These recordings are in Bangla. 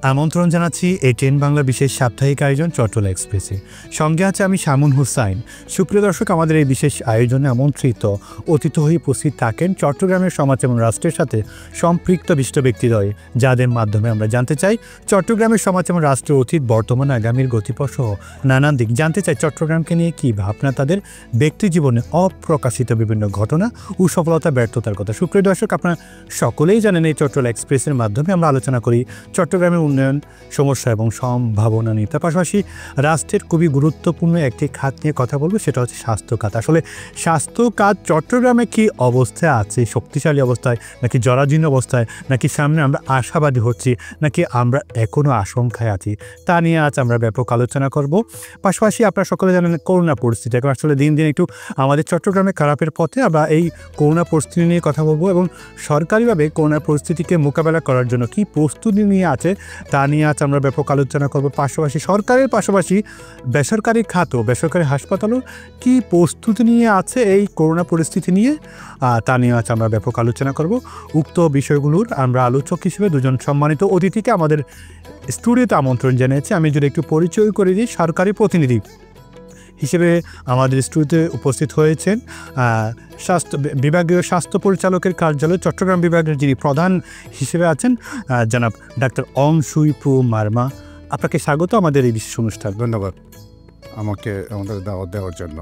আমন্ত্রণ জানাচ্ছি এটিএন বাংলা বিশেষ সাপ্তাহিক আয়োজন চট্টল এক্সপ্রেসে। সঙ্গে আছে আমি শামুন হুসাইন। সুপ্রিয় দর্শক, আমাদের এই বিশেষ আয়োজনে আমন্ত্রিত অতিথি হয়ে উপস্থিত থাকেন চট্টগ্রামের সমাজ এবং রাষ্ট্রের সাথে সম্পৃক্ত বিশিষ্ট ব্যক্তিদ্বয়, যাদের মাধ্যমে আমরা জানতে চাই চট্টগ্রামের সমাজ এবং রাষ্ট্রের অতীত, বর্তমান, আগামীর গতিপথ সহ নানান দিক জানতে চাই। চট্টগ্রামকে নিয়ে কী ভাবনা, তাদের ব্যক্তি জীবনে অপ্রকাশিত বিভিন্ন ঘটনা ও সফলতা ব্যর্থতার কথা। সুপ্রিয় দর্শক, আপনারা সকলেই জানেন এই চট্টল এক্সপ্রেসের মাধ্যমে আমরা আলোচনা করি চট্টগ্রামের উন্নয়ন, সমস্যা এবং সম্ভাবনা নিয়ে। তার পাশাপাশি রাষ্ট্রের খুবই গুরুত্বপূর্ণ একটি খাত নিয়ে কথা বলবো, সেটা হচ্ছে স্বাস্থ্য খাত। আসলে স্বাস্থ্য খাত চট্টগ্রামে কি অবস্থায় আছে, শক্তিশালী অবস্থায় নাকি জরাজীর্ণ অবস্থায়, নাকি সামনে আমরা আশাবাদী হচ্ছি, নাকি আমরা এখনও আশঙ্কায় আছি, তা নিয়ে আজ আমরা ব্যাপক আলোচনা করব। পাশাপাশি আপনারা সকলে জানেন করোনা পরিস্থিতি এখন আসলে দিন দিন একটু আমাদের চট্টগ্রামে খারাপের পথে। আমরা এই করোনা পরিস্থিতি নিয়ে কথা বলবো এবং সরকারিভাবে করোনা পরিস্থিতিকে মোকাবেলা করার জন্য কী প্রস্তুতি নিয়ে আছে তা নিয়ে আজ আমরা ব্যাপক আলোচনা করব। পাশাপাশি সরকারের পাশাপাশি বেসরকারি খাতও, বেসরকারি হাসপাতালও কী প্রস্তুতি নিয়ে আছে এই করোনা পরিস্থিতি নিয়ে, তা নিয়ে আজ আমরা ব্যাপক আলোচনা করব। উক্ত বিষয়গুলোর আমরা আলোচক হিসেবে দুজন সম্মানিত অতিথিকে আমাদের স্টুডিওতে আমন্ত্রণ জানিয়েছি। আমি যদি একটু পরিচয় করে দিই, সরকারি প্রতিনিধি হিসেবে আমাদের স্টুডিওতে উপস্থিত হয়েছেন বিভাগীয় স্বাস্থ্য পরিচালকের কার্যালয় চট্টগ্রাম বিভাগের যিনি প্রধান হিসেবে আছেন জনাব ডাক্তার অংশুইপু মার্মা। আপনাকে স্বাগত আমাদের এই বিশেষ অনুষ্ঠান। ধন্যবাদ আমাদের দাওয়াত দেওয়ার জন্য।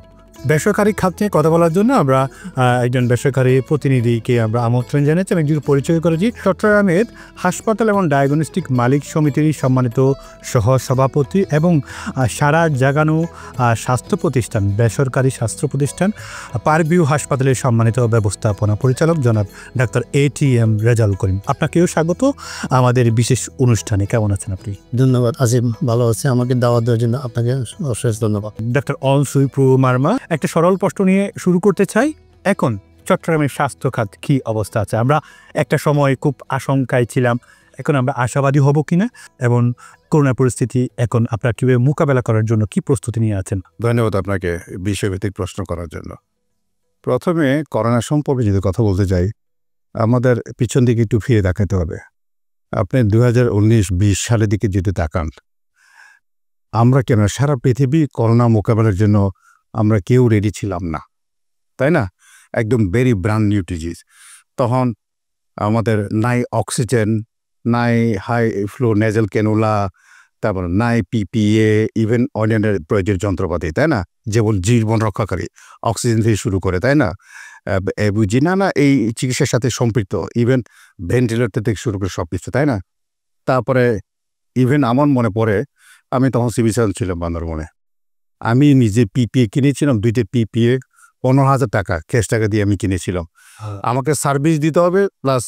বেসরকারি খাত নিয়ে কথা বলার জন্য আমরা একজন বেসরকারি প্রতিনিধিকে আমরা আমন্ত্রণ জানাচ্ছি। আমি একজন পরিচয় করেছি চট্টগ্রামের হাসপাতাল এবং ডায়াগনস্টিক মালিক সমিতির সম্মানিত সহ সভাপতি এবং সারা জাগানো স্বাস্থ্য প্রতিষ্ঠান, বেসরকারি স্বাস্থ্য প্রতিষ্ঠান পার্কভিউ হাসপাতালের সম্মানিত ব্যবস্থাপনা পরিচালক জনাব ডাক্তার ATM রেজাউল করিম। আপনাকেও স্বাগত আমাদের বিশেষ অনুষ্ঠানে। কেমন আছেন আপনি? ধন্যবাদ আজিম, ভালো আছে। আমাকে দাওয়াত দেওয়ার জন্য আপনাকে অশেষ ধন্যবাদ। ডাক্তার অংশুইপু মার্মা, একটা সরল প্রশ্ন নিয়ে শুরু করতে চাই। এখন চট্টগ্রামের স্বাস্থ্য খাত কী অবস্থা আছে? আমরা একটা সময় খুব আশঙ্কায় ছিলাম, এখন আমরা আশাবাদী হব কিনা, এবং করোনা পরিস্থিতি এখন আপনারা কীভাবে মোকাবেলা করার জন্য কী প্রস্তুতি নিয়ে আছেন? ধন্যবাদ আপনাকে বিষয়ভিত্তিক প্রশ্ন করার জন্য। প্রথমে করোনা সম্পর্কে যদি কথা বলতে চাই, আমাদের পিছন দিকে একটু ফিরে দেখাতে হবে। আপনি 2019-20 সালের দিকে যদি তাকান, আমরা কেন সারা পৃথিবী করোনা মোকাবেলার জন্য আমরা কেউ রেডি ছিলাম না, তাই না? একদম ভেরি ব্র্যান্ড নিউ ডিজিজ। তখন আমাদের নাই অক্সিজেন, নাই হাই ফ্লো নেজাল ক্যানুলা, তারপর নাই PPE, ইভেন অন্যান্য প্রয়োজনীয় যন্ত্রপাতি, তাই না? যেমন জীবন রক্ষাকারী অক্সিজেন থেকে শুরু করে, তাই না, বুঝি না এই চিকিৎসার সাথে সম্পৃক্ত ইভেন ভেন্টিলেটর থেকে শুরু করে সব কিছু, তাই না? তারপরে ইভেন আমার মনে পড়ে, আমি তখন সিভিল সার্জন ছিলাম বান্দরবনে। আমি নিজে PPE কিনেছিলাম, 2টা PPE 15,000 টাকা ক্যাশ টাকা দিয়ে আমি কিনেছিলাম। আমাকে সার্ভিস দিতে হবে প্লাস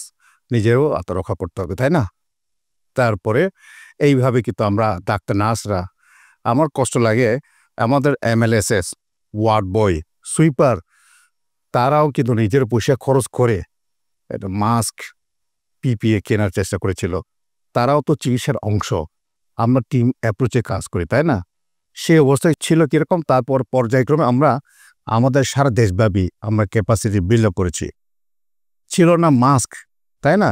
নিজেরও আত্মরক্ষা করতে হবে, তাই না? তারপরে এইভাবে কিন্তু আমরা ডাক্তার নার্সরা, আমার কষ্ট লাগে, আমাদের MLSS, ওয়ার্ড বয়, সুইপার, তারাও কিন্তু নিজের পয়সা খরচ করে একটা মাস্ক PPE কেনার চেষ্টা করেছিল। তারাও তো চিকিৎসার অংশ। আমরা টিম অ্যাপ্রোচে কাজ করি, তাই না? সেই অবস্থায় ছিল কীরকম, তারপর পর্যায়ক্রমে আমরা আমাদের সারা দেশব্যাপী আমরা ক্যাপাসিটি বিল্ড আপ করেছি। ছিল না মাস্ক, তাই না,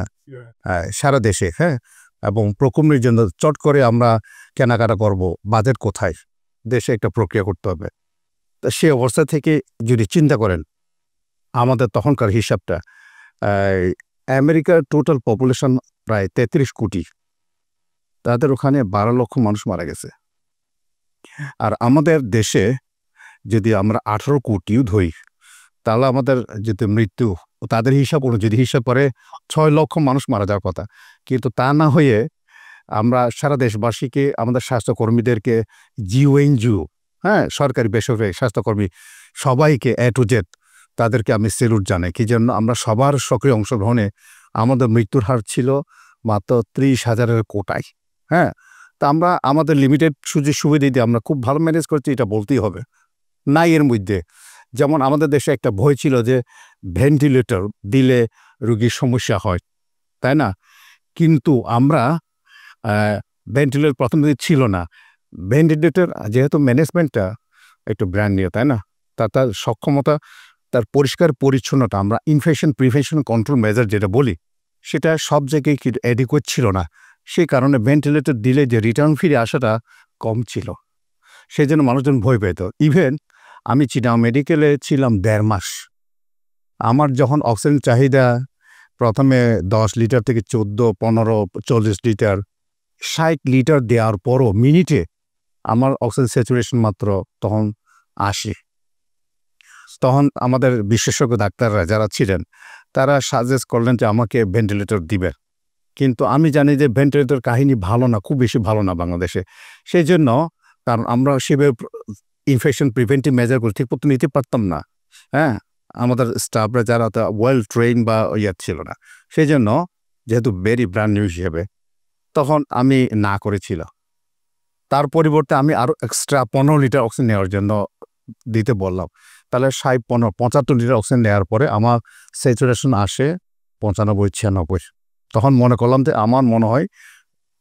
সারা দেশে, হ্যাঁ, এবং প্রকম্পের জন্য চট করে আমরা কেনাকাটা করব, বাজেট কোথায়, দেশে একটা প্রক্রিয়া করতে হবে। তা সেই অবস্থা থেকে যদি চিন্তা করেন, আমাদের তখনকার হিসাবটা, আমেরিকার টোটাল পপুলেশন প্রায় 33 কোটি, তাদের ওখানে 12 লক্ষ মানুষ মারা গেছে। আর আমাদের দেশে যদি আমরা 18 কোটিও ধরি, তাহলে আমাদের যদি মৃত্যু তাদের হিসাব যদি হিসাব করে 6 লক্ষ মানুষ মারা যাওয়ার কথা। কিন্তু তা না হয়ে আমরা সারা দেশবাসীকে, আমাদের স্বাস্থ্যকর্মীদেরকে, জিও, হ্যাঁ, সরকারি বেসরকারি স্বাস্থ্যকর্মী সবাইকে A to Z তাদেরকে আমি সেলুট জানাই। কি জন্য আমরা সবার সক্রিয় অংশগ্রহণে আমাদের মৃত্যুর হার ছিল মাত্র 30,000-এর কোটায়, হ্যাঁ। তা আমরা আমাদের লিমিটেড সুযোগ সুবিধা দিয়ে আমরা খুব ভালো ম্যানেজ করছি, এটা বলতেই হবে। নাই এর মধ্যে যেমন আমাদের দেশে একটা ভয় ছিল যে ভেন্টিলেটর দিলে রোগীর সমস্যা হয়, তাই না? কিন্তু আমরা ভেন্টিলেটর প্রথম দিকে ছিল না। ভেন্টিলেটর যেহেতু ম্যানেজমেন্টটা একটু ব্র্যান্ড নিয়ে, তাই না, তার সক্ষমতা, তার পরিষ্কার পরিচ্ছন্নতা, আমরা ইনফেকশন প্রিভেনশন কন্ট্রোল মেজার যেটা বলি, সেটা সব জায়গায় কি অ্যাডিকুয়েট ছিল না। সেই কারণে ভেন্টিলেটর দিলে যে রিটার্ন ফিরে আসাটা কম ছিল, সেই জন্য মানুষজন ভয় পেত। ইভেন আমি চিটাং মেডিকেলে ছিলাম 1.5 মাস। আমার যখন অক্সিজেন চাহিদা প্রথমে 10 লিটার থেকে 14, 15, 40 লিটার, 60 লিটার দেওয়ার পরও মিনিটে আমার অক্সিজেন স্যাচুরেশন মাত্র তখন 80। তখন আমাদের বিশেষজ্ঞ ডাক্তাররা যারা ছিলেন তারা সাজেস্ট করলেন যে আমাকে ভেন্টিলেটর দিবে, কিন্তু আমি জানি যে ভেন্টিলেটর কাহিনী ভালো না, খুব বেশি ভালো না বাংলাদেশে। সেই জন্য কারণ আমরা সেভাবে ইনফেকশন প্রিভেন্টিভ মেজারগুলো ঠিক মতো নিতে পারতাম না। হ্যাঁ, আমাদের স্টাফরা যারা ওয়েল ট্রেন বা ছিল না, সেই জন্য যেহেতু ভেরি ব্র্যান্ড নিউ হিসেবে তখন আমি না করেছিল। তার পরিবর্তে আমি আরও এক্সট্রা 15 লিটার অক্সিজেন নেওয়ার জন্য দিতে বললাম। তাহলে 60, 15, 75 লিটার অক্সিজেন নেওয়ার পরে আমার স্যাচুরেশন আসে 95, 96। তখন মনে করলাম যে আমার মনে হয়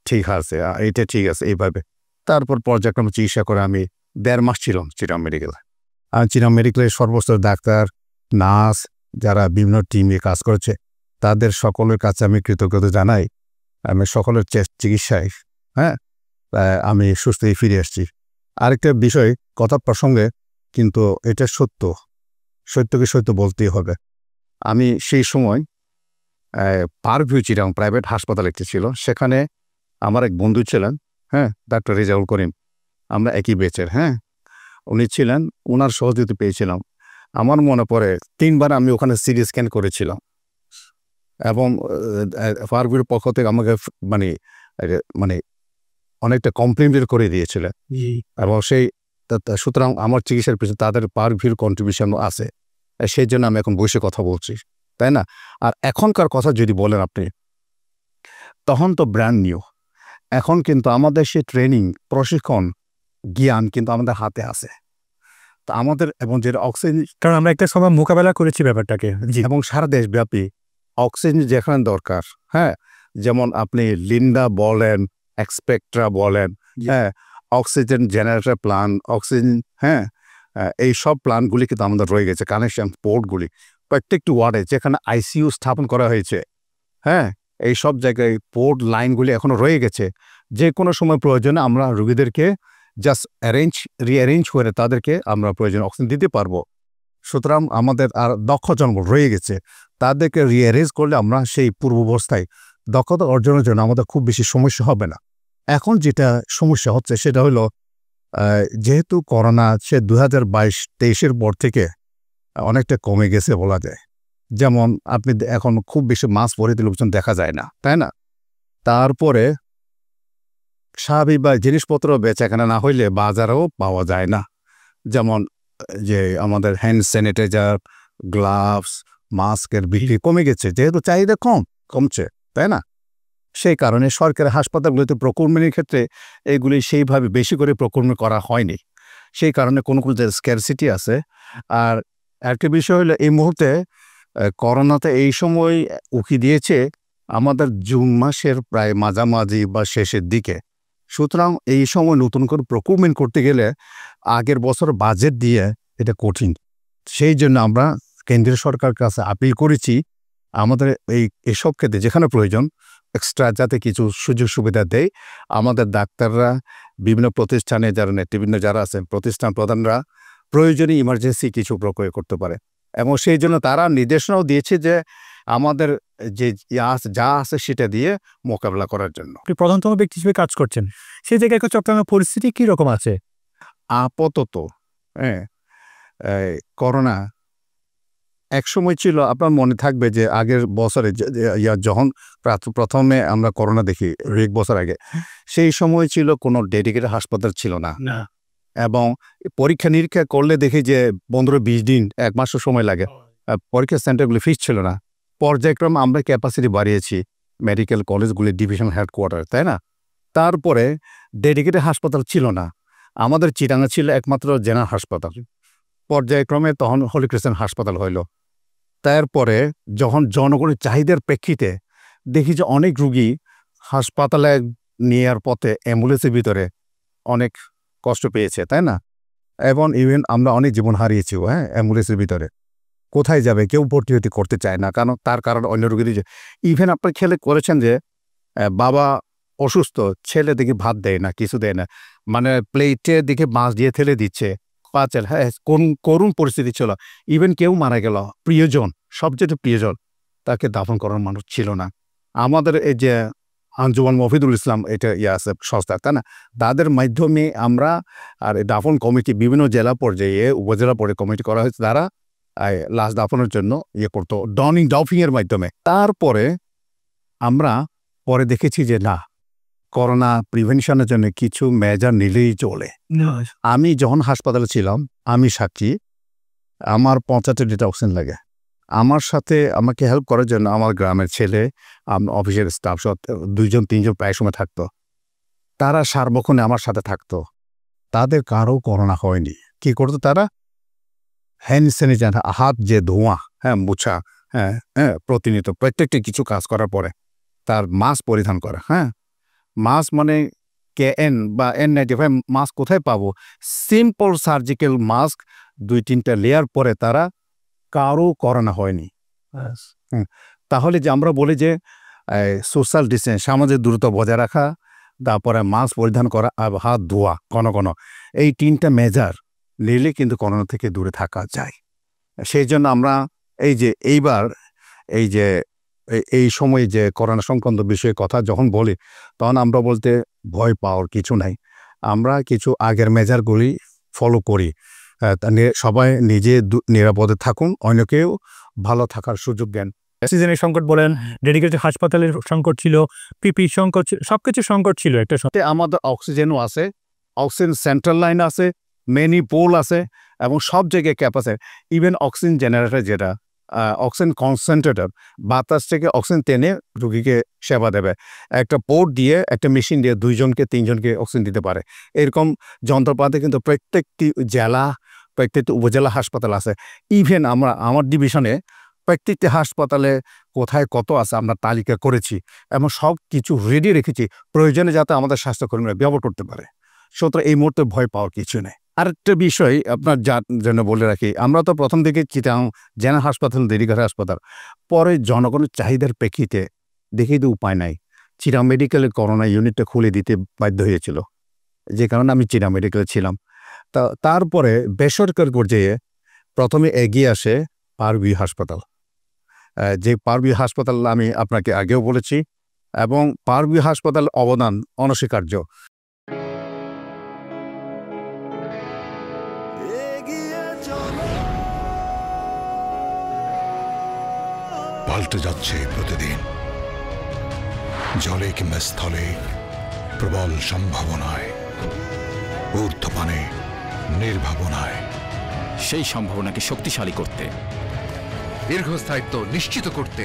ঠিক আছে, এটা ঠিক আছে এইভাবে। তারপর পর্যায়ক্রমে চিকিৎসা করে আমি 1.5 মাস ছিলাম চিটাং মেডিকেলে। আর চিটাং মেডিকেলের সর্বস্তর ডাক্তার, নার্স যারা বিভিন্ন টিমে কাজ করেছে তাদের সকলের কাছে আমি কৃতজ্ঞতা জানাই। আমি সকলের চিকিৎসায় আমি সুস্থ হয়ে ফিরে আসছি। আরেকটা বিষয় কথা প্রসঙ্গে, কিন্তু এটা সত্যকে সত্য বলতেই হবে। আমি সেই সময় পারভিউ চিটাং প্রাইভেট হাসপাতাল একটি ছিল, সেখানে আমার এক বন্ধু ছিলেন, ডাক্তার রেজাউল করিম, আমরা একই বেচের। উনি ছিলেন, ওনার সহযোগিতা পেয়েছিলাম। আমার মনে পড়ে 3 বার আমি ওখানে সিটি স্ক্যান করেছিলাম, এবং পারভিউর পক্ষ থেকে আমাকে মানে অনেকটা কমপ্লিমেন্ট করে দিয়েছিলেন। এবং সুতরাং আমার চিকিৎসার পিছনে তাদের পারভিউর কন্ট্রিবিউশন আছে, সেই জন্য আমি এখন বসে কথা বলছি, তাই না? আর এখনকার কথা যদি বলেন আপনি, তখন তো ব্র্যান্ড নিউ। এখন কিন্তু আমাদের সেই ট্রেনিং, প্রশিক্ষণ, জ্ঞান কিন্তু আমাদের হাতে আছে। তা আমাদের এবং যেটা অক্সিজেন, কারণ আমরা একটা সময় মোকাবেলা করেছি ব্যাপারটাকে। এবং সারা দেশব্যাপী অক্সিজেন যেখানে দরকার, যেমন আপনি লিন্ডা বলেন, এক্সপেক্ট্রা বলেন, অক্সিজেন জেনারেটর প্ল্যান, অক্সিজেন, এই সব প্ল্যানগুলি কিন্তু আমাদের রয়ে গেছে। কানেকশন পোর্টগুলি প্রত্যেকটি ওয়ার্ডে যেখানে আইসিইউ স্থাপন করা হয়েছে, এই সব জায়গায় পোর্ট লাইনগুলি এখনও রয়ে গেছে। যে কোনো সময় প্রয়োজনে আমরা রোগীদেরকে জাস্ট রিঅ্যারেঞ্জ করে তাদেরকে আমরা প্রয়োজনে অক্সিজেন দিতে পারবো। সুতরাং আমাদের আর দক্ষ জনবল রয়ে গেছে, তাদেরকে রিঅ্যারেঞ্জ করলে আমরা সেই পূর্বাবস্থায় দক্ষতা অর্জনের জন্য আমাদের খুব বেশি সমস্যা হবে না। এখন যেটা সমস্যা হচ্ছে সেটা হলো, যেহেতু করোনা সে 2022-23-এর পর থেকে অনেকটা কমে গেছে বলা যায়। যেমন আপনি এখন খুব বেশি মাস্ক পরিহিত লোকজন দেখা যায় না, তাই না? তারপরে স্বাভাবিক বা জিনিসপত্র বেচাকেনা না হইলে বাজারেও পাওয়া যায় না। যেমন যে আমাদের হ্যান্ড স্যানিটাইজার, গ্লাভস, মাস্কের বিক্রি কমে গেছে, যেহেতু চাহিদা কমছে, তাই না? সেই কারণে সরকারি হাসপাতালগুলিতে প্রকুরমেন্টের ক্ষেত্রে এইগুলি সেইভাবে বেশি করে প্রকুরমেন্ট করা হয়নি। সেই কারণে কোনো যে স্ক্যারসিটি আছে। আর একটা বিষয় হলো, এই মুহূর্তে করোনাতে এই সময় উকি দিয়েছে আমাদের জুন মাসের প্রায় মাঝামাঝি বা শেষের দিকে। সুতরাং এই সময় নতুন করে প্রকুরমেন্ট করতে গেলে আগের বছর বাজেট দিয়ে এটা কঠিন। সেই জন্য আমরা কেন্দ্রীয় সরকারের কাছে আপিল করেছি, আমাদের এসব ক্ষেত্রে যেখানে প্রয়োজন এক্সট্রা যাতে কিছু সুযোগ সুবিধা দেয়। আমাদের ডাক্তাররা, বিভিন্ন প্রতিষ্ঠানে যারা নেতৃবৃন্দ যারা আছেন, প্রতিষ্ঠান প্রধানরা প্রয়োজনে ইমার্জেন্সি কিছু প্রক্রিয়া করতে পারে। এবং সেই জন্য তারা নির্দেশনাও দিয়েছে যে আমাদের যে যা আছে সেটা দিয়ে মোকাবেলা করার জন্য। আপনি প্রধানতম ব্যক্তি হিসেবে কাজ করছেন, সেই জায়গায় চট্টগ্রামের পরিস্থিতি কীরকম আছে আপাতত? করোনা একসময় ছিল, আপনার মনে থাকবে যে আগের বছরে যখন প্রথমে আমরা করোনা দেখি 1 বছর আগে, সেই সময় ছিল কোনো ডেডিকেটেড হাসপাতাল ছিল না। এবং পরীক্ষা নিরীক্ষা করলে দেখি যে 15-20 দিন, 1 মাসও সময় লাগে। পরীক্ষা সেন্টারগুলি ফিক্স ছিল না। পর্যায়ক্রমে আমরা ক্যাপাসিটি বাড়িয়েছি মেডিকেল কলেজগুলি, ডিভিশন হেডকোয়ার্টার, তাই না? তারপরে ডেডিকেটেড হাসপাতাল ছিল না। আমাদের চিটাঙে ছিল একমাত্র জেনারেল হাসপাতাল। পর্যায়ক্রমে তখন হলি ক্রিস্টিয়ান হাসপাতাল হইল। তারপরে যখন জনগণের চাহিদার প্রেক্ষিতে দেখি যে অনেক রুগী হাসপাতালে নেওয়ার পথে অ্যাম্বুলেন্সের ভিতরে অনেক কষ্ট পেয়েছে, তাই না? এবং ইভেন আমরা অনেক জীবন হারিয়েছি অ্যাম্বুলেন্সের ভিতরে। কোথায় যাবে, কেউ ভর্তি হতে করতে চায় না, কারণ তার কারণ অন্য রুগীদের। ইভেন আপনার খেয়াল করেছেন যে বাবা অসুস্থ, ছেলে দিকে ভাত দেয় না, কিছু দেয় না, মানে প্লেটের দিকে মাছ দিয়ে ঠেলে দিচ্ছে, পাঁচের, হ্যাঁ, কোন করুণ পরিস্থিতি ছিল। ইভেন কেউ মারা গেল, প্রিয়জন, সবচেয়ে প্রিয়জন, তাকে দাফন করার মানুষ ছিল না। আমাদের এই যে আঞ্জুমান মফিদুল ইসলাম, এটা আছে সংস্থা, তাই না, তাদের মাধ্যমে আমরা আর দাফন কমিটি বিভিন্ন জেলা পর্যায়ে, উপজেলা পর্যায়ে কমিটি করা হয়েছে, তারা লাশ দাফনের জন্য করতো ডাউফিংয়ের মাধ্যমে। তারপরে আমরা পরে দেখেছি যে না, করোনা প্রিভেনশনের জন্য কিছু মেজার নিলেই চলে। আমি যখন হাসপাতালে ছিলাম, আমি সাক্ষী, আমার 50 লিটার অক্সিজেন লাগে। আমার সাথে আমাকে হেল্প করার জন্য আমার গ্রামের ছেলে, অফিসের স্টাফ সব 2-3জন প্রায় সময় থাকতো। তারা সার্বক্ষণে আমার সাথে থাকতো। তাদের কারো করোনা হয়নি। কি করতো তারা? হ্যান্ড স্যানিটাইজার, হাত যে ধোঁয়া, হ্যাঁ, মুছা, হ্যাঁ হ্যাঁ, প্রতিনিয়ত প্রত্যেকটি কিছু কাজ করার পরে তার মাস্ক পরিধান করা। হ্যাঁ, মাস্ক মানে KN বা N95 মাস্ক কোথায় পাবো? সিম্পল সার্জিক্যাল মাস্ক 2-3টা লেয়ার পরে তারা কারো করোনা হয়নি। তাহলে যে আমরা বলি যে সোশ্যাল ডিস্টেন্স, সামাজিক দূরত্ব বজায় রাখা, তারপরে মাস্ক পরিধান করা আর হাত ধোয়া ঘন ঘন, এই 3টা মেজার নিলে কিন্তু করোনা থেকে দূরে থাকা যায়। সেই জন্য আমরা এই যে এইবার এই সময়ে যে করোনা সংক্রান্ত বিষয়ে কথা যখন বলি, তখন আমরা বলতে ভয় পাওয়ার কিছু নাই। আমরা কিছু আগের মেজারগুলি ফলো করি। সবাই নিজে নিরাপদে থাকুন, অন্যকেও ভালো থাকার সুযোগ দেন। অক্সিজেনের সংকট বলেন, ডেডিকেটেড হাসপাতালের সংকট ছিল, পিপি সংকট ছিল, সবকিছু সংকট ছিল একটা সময়। আমাদের অক্সিজেনও আছে, অক্সিজেন সেন্ট্রাল লাইন আছে, মেনি পোল আছে, এবং সব জায়গায় ক্যাপাসিটি। ইভেন অক্সিজেন জেনারেটর, যেটা অক্সিজেন কনসেন্ট্রেটর, বাতাস থেকে অক্সিজেন টেনে রোগীকে সেবা দেবে, একটা পোর্ট দিয়ে, একটা মেশিন দিয়ে 2-3জনকে অক্সিজেন দিতে পারে। এরকম যন্ত্রপাতি কিন্তু প্রত্যেকটি জেলা, প্রত্যেকটি উপজেলা হাসপাতাল আছে। ইভেন আমার ডিভিশনে প্রত্যেকটি হাসপাতালে কোথায় কত আছে আমরা তালিকা করেছি, এবং সব কিছু রেডি রেখেছি, প্রয়োজনে যাতে আমাদের স্বাস্থ্যকর্মীরা ব্যবহার করতে পারে। সুতরাং এই মুহূর্তে ভয় পাওয়ার কিছু নেই। আরেকটা বিষয় আপনার জন্য বলে রাখি, আমরা তো প্রথম দিকে চিটাং জেনারেল হাসপাতাল, ডেডিকেটেড হাসপাতাল, পরে জনগণের চাহিদার প্রেক্ষিতে দেখেই তো উপায় নাই, চিটাং মেডিকেলের করোনা ইউনিটটা খুলে দিতে বাধ্য হয়েছিল, যে কারণে আমি চিটাং মেডিকেলে ছিলাম। তারপরে বেসরকারি পর্যায়ে প্রথমে এগিয়ে আসে পারভি হাসপাতাল, যে পারভি হাসপাতাল আমি আপনাকে আগেও বলেছি, এবং পারভি হাসপাতাল অবদান অনস্বীকার্য। পাল্টে যাচ্ছে প্রতিদিন, জলে কিংবা স্থলে, প্রবল সম্ভাবনায়, ঊর্ধ্বপানে, নির্ভাবনায়। সেই সম্ভাবনাকে শক্তিশালী করতে, দীর্ঘস্থায়িত্ব নিশ্চিত করতে,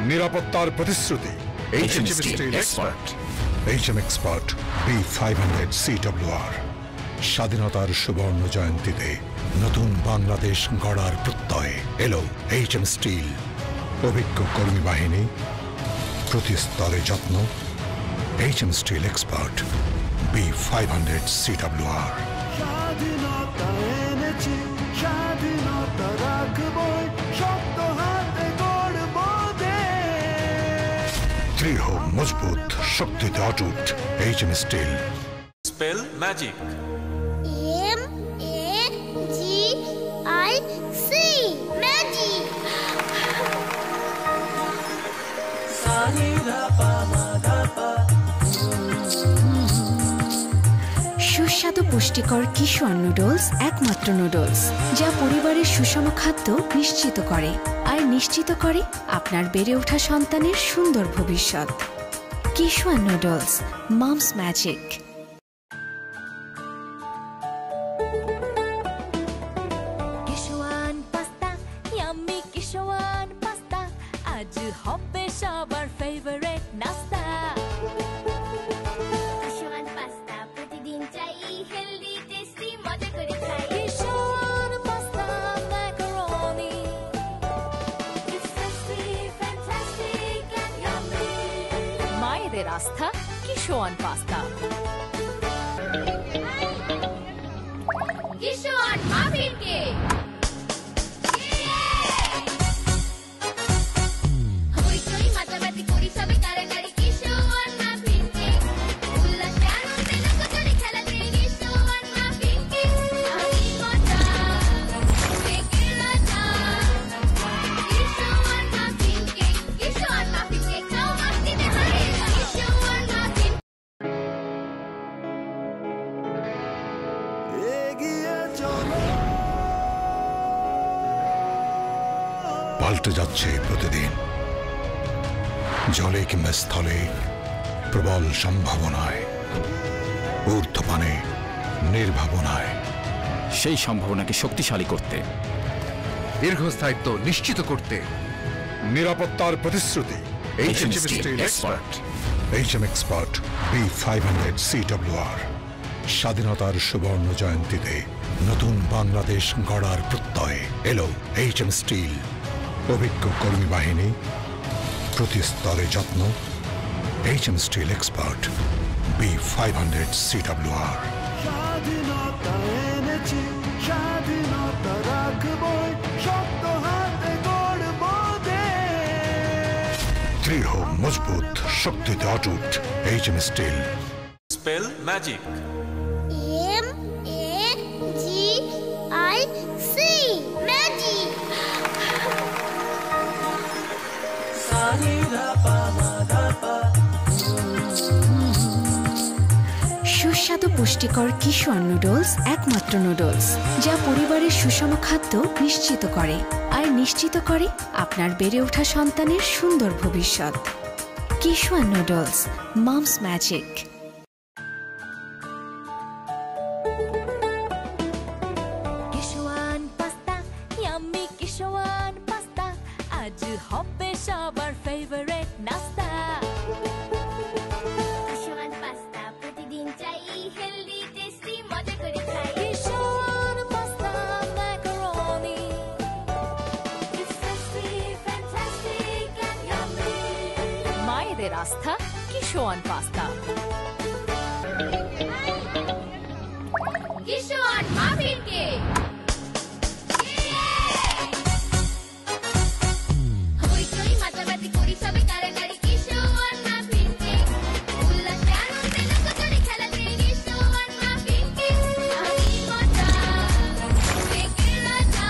নিরাপত্তার প্রতিশ্রুতি। HM Steel Expert, HM Expert B500 CWR। স্বাধীনতার সুবর্ণ জয়ন্তীতে নতুন বাংলাদেশ গড়ার প্রত্যয় এলো HM Steel। অভিজ্ঞ কর্মী বাহিনী, প্রতি স্তরে যত্ন। HM Steel Expert B500 CWR। দৃঢ়, মজবুত, শক্তিতে অটুট। HM Steel। Spell magic. MAGIC, magic. সুস্বাদু পুষ্টিকর কিশোর নুডলস, একমাত্র নুডলস যা পরিবারের সুষম খাদ্য নিশ্চিত করে, আর নিশ্চিত করে আপনার বেড়ে ওঠা সন্তানের সুন্দর ভবিষ্যৎ। Kishwan noodles, moms magic. Kishwan pasta, yummy Kishwan pasta, আজ হবে সবার ফেভারিট নাস্তা। কিশোয়ান পাস্তা প্রতিদিন চাই, হেলদি টেস্টি মজা করে খাই। Kishwan pasta macaroni, It's tasty, fantastic and yummy. মায়েদের আস্থা Kishwan pasta. Kishwan muffin cake. হইচই মাতামাতি করি সবে কারাকারি, কিশোয়ান মাফিন কেক। পাল্টে যাচ্ছে প্রতিদিন। জলে কিংবা স্থলে প্রবল সম্ভাবনায়, ঊর্ধ্বপানে নির্ভাবনায়। সেই সম্ভাবনাকে শক্তিশালী করতে, দীর্ঘস্থায়িত্ব নিশ্চিত করতে, নিরাপত্তার প্রতিশ্রুতি। HM Steel Expert। HM Expert B500 CWR। স্বাধীনতার সুবর্ণ জয়ন্তীতে নতুন বাংলাদেশ গড়ার প্রত্যয়ে এলো HM স্টিল। অভিজ্ঞ কর্মী বাহিনী, প্রতি স্তরে যত্ন। HM Steel Expert B500 CWR। স্বাধীনতা এনেছি, স্বাধীনতা রাখবই, শক্ত হাতে গড়ব দেশ। দৃঢ় মজবুত শক্তিতে অটুট HM steel. Spell magic. MAGIC magic. সুস্বাদু পুষ্টিকর কিশোর নুডলস একমাত্র নুডলস যা পরিবারের সুষম খাদ্য নিশ্চিত করে আর নিশ্চিত করে আপনার বেড়ে ওঠা সন্তানের সুন্দর ভবিষ্যৎ। Kishwan noodles, moms magic. Kishwan pasta, yummy Kishwan pasta, আজ হবে সবার ফেভারিট নাস্তা। কিশোয়ান পাস্তা প্রতিদিন চাই, হেলদি টেস্টি মজা করে খাই। Kishwan pasta macaroni, It's tasty, fantastic and yummy. মায়েদের আস্থা Kishwan pasta. Kishwan muffin cake. হইচই মাতামাতি করি সবে কারাকারি, কিশোয়ান মাফিন কেক। উল্লাসে আনন্দে লুকোচুরি খেলাতে, কিশোয়ান মাফিন কেক। আমি মজা, কেকের রাজা।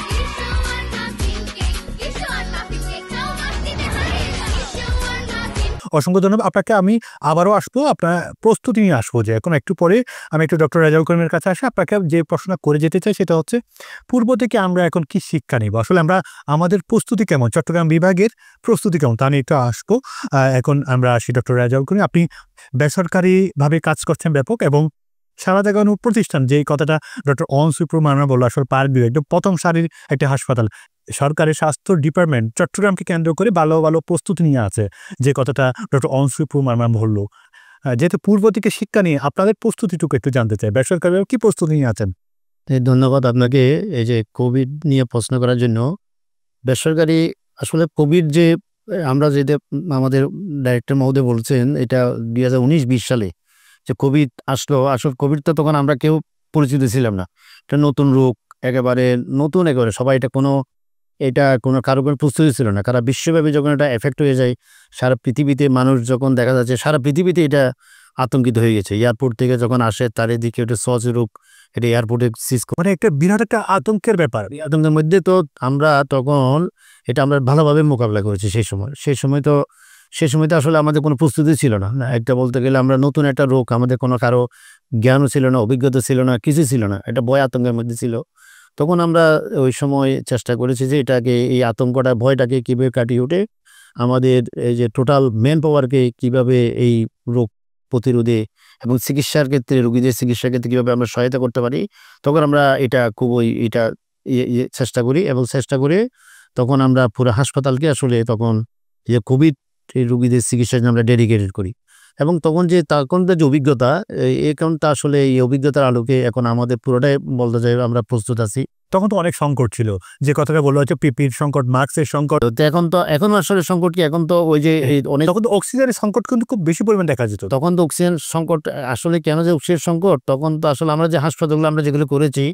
কিশোয়ান মাফিন কেক, কিশোয়ান মাফিন কেক, নাও মাস্তিতে হারে। কিশোয়ান মাফিন। অসংখ্য ধন্যবাদ আপনাকে। আমি আবারও আসবো, আপনার প্রস্তুতি নিয়ে আসবো। যে এখন একটু পরে আমি একটু ডক্টর রাজাউল করিমের কাছে আসি। আপনাকে যে প্রশ্নটা করে যেতে চাই সেটা হচ্ছে, পূর্ব থেকে আমরা এখন কি শিক্ষা নিব, আসলে আমরা আমাদের প্রস্তুতি কেমন, চট্টগ্রাম বিভাগের প্রস্তুতি কেমন, তা নিয়ে একটু আসবো। এখন আমরা আসি ডক্টর রাজাউল করিম। আপনি বেসরকারিভাবে কাজ করছেন ব্যাপক, এবং সারা জায়গায় প্রতিষ্ঠান, যে কথাটা ডক্টর অনসুপ্র মার্মা বললো, আসলে পার্ক বিভাগ একদম প্রথম সারির একটা হাসপাতাল। সরকারের স্বাস্থ্য ডিপার্টমেন্ট চট্টগ্রামকে কেন্দ্র করে ভালো ভালো প্রস্তুতি নিয়ে আছে, যে কথাটা ডক্টর অনসুপ্র মার্মা বললো। যেহেতু পূর্ব থেকে শিক্ষা নিয়ে আপনাদের প্রস্তুতিটুকু একটু জানতে চাই, বেসরকারিভাবে কি প্রস্তুতি নিয়ে আছেন? ধন্যবাদ আপনাকে এই যে কোভিড নিয়ে প্রশ্ন করার জন্য। বেসরকারি আসলে কোভিড যে আমরা যেটা আমাদের ডাইরেক্টর মহোদয় বলছেন, এটা 2019-20 সালে যে কোভিড আসলো, আসলে কোভিড তো তখন আমরা কেউ পরিচিত ছিলাম না। এটা নতুন রোগ, একেবারে নতুন, একেবারে সবাই এটা কোনো কারো কোনো প্রস্তুতি ছিল না। কারণ বিশ্বব্যাপী যখন এটা এফেক্ট হয়ে যায়, সারা পৃথিবীতে মানুষ যখন দেখা যাচ্ছে সারা পৃথিবীতে এটা আতঙ্কিত হয়ে গেছে। এয়ারপোর্ট থেকে যখন আসে তার এদিকে ওটা সহজ রোগ, এটা এয়ারপোর্টে সিজ মানে একটা বিরাট একটা আতঙ্কের ব্যাপার। আতঙ্কের মধ্যে তো আমরা তখন এটা আমরা ভালোভাবে মোকাবিলা করেছি। সেই সময় তো আসলে আমাদের কোনো প্রস্তুতি ছিল না। একটা বলতে গেলে আমরা নতুন একটা রোগ, আমাদের কোনো কারো জ্ঞানও ছিল না, অভিজ্ঞতা ছিল না, কিছু ছিল না, এটা ভয় আতঙ্কের মধ্যে ছিল। তখন আমরা ওই সময় চেষ্টা করেছি যে এটাকে, এই আতঙ্কটা, ভয়টাকে কীভাবে কাটিয়ে উঠে আমাদের এই যে টোটাল ম্যান পাওয়ারকে কীভাবে এই রোগ প্রতিরোধে এবং চিকিৎসার ক্ষেত্রে, রোগীদের চিকিৎসার ক্ষেত্রে কীভাবে আমরা সহায়তা করতে পারি, তখন আমরা এটা খুবই চেষ্টা করি। এবং চেষ্টা করে তখন আমরা পুরো হাসপাতালকে আসলে তখন যে কোভিড রোগীদের চিকিৎসার জন্য আমরা ডেডিকেটেড করি। এবং তখন যে অভিজ্ঞতা, তা আসলে এই অভিজ্ঞতার আলোকে এখন আমাদের পুরোটাই বলতে চাই আমরা প্রস্তুত আছি। তখন তো অনেক সংকট ছিল, যে কথাটা বলা হচ্ছে পিপির সংকট, মাস্কের সংকট। এখন আসলে সংকট কি, এখন তো ওই যে অনেক, তখন তো অক্সিজেনের সংকট কিন্তু খুব বেশি পরিমাণ দেখা যেত। তখন তো অক্সিজেন সংকট, আসলে কেন যে অক্সিজেন সংকট, তখন তো আসলে আমরা যে হাসপাতালগুলো আমরা যেগুলো করেছি,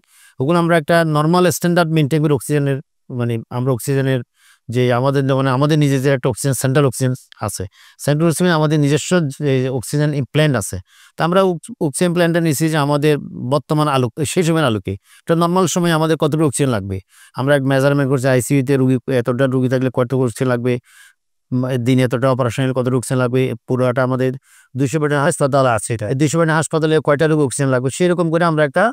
ওগুলো আমরা একটা নর্মাল স্ট্যান্ডার্ড মেনটেন করে অক্সিজেনের, মানে আমরা অক্সিজেনের যে আমাদের নিজেদের একটা অক্সিজেন সেন্ট্রাল অক্সিজেন আছে, সেন্ট্রাল অক্সিজেন আমাদের নিজস্ব অক্সিজেন প্ল্যান্ট আছে। তা আমরা অক্সিজেন প্ল্যান্টটা নিচ্ছি যে আমাদের বর্তমান সেই সময়ের আলোকে একটা নর্মাল সময় আমাদের কতটুকু অক্সিজেন লাগবে, আমরা এক মেজারমেন্ট করছি। আইসিইউতে এতটা রুগী থাকলে কতটুকু অক্সিজেন লাগবে, দিনে এতটা অপারেশনের কতটুকু অক্সিজেন লাগবে, পুরোটা আমাদের 200 বেডের হাসপাতাল আছে, এটা 200 বেডের হাসপাতালে কয়টা রোগ অক্সিজেন লাগবে, সেরকম করে আমরা একটা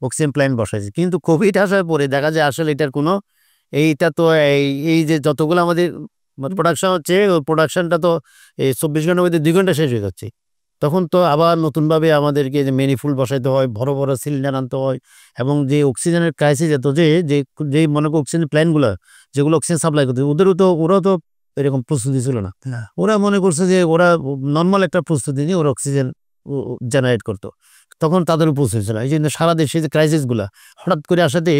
অক্সিজেন প্ল্যান্ট বসাইছি। কিন্তু কোভিড আসার পরে দেখা যায় আসলে এটার কোনো এইটা তো এই যে যতগুলো আমাদের প্রোডাকশন হচ্ছে ওই প্রোডাকশনটা তো এই 24 ঘন্টার মধ্যে 2 ঘন্টা শেষ হয়ে যাচ্ছে। তখন তো আবার নতুনভাবে আমাদেরকে যে ম্যানিফোল্ড বসাইতে হয়, বড় বড় সিলিন্ডার আনতে হয়, এবং যে অক্সিজেনের ক্রাইসিস এত যে মনে করো অক্সিজেন প্ল্যানগুলো যেগুলো অক্সিজেন সাপ্লাই করতে ওরাও তো এরকম প্রস্তুতি ছিল না। ওরা মনে করছে যে ওরা নর্মাল একটা প্রস্তুতি নিয়ে ওরা অক্সিজেন জেনারেট করতো, তখন তাদের প্রস্তুতি ছিল। এই জন্য সারা দেশে যে ক্রাইসিসগুলো হঠাৎ করে আসাতে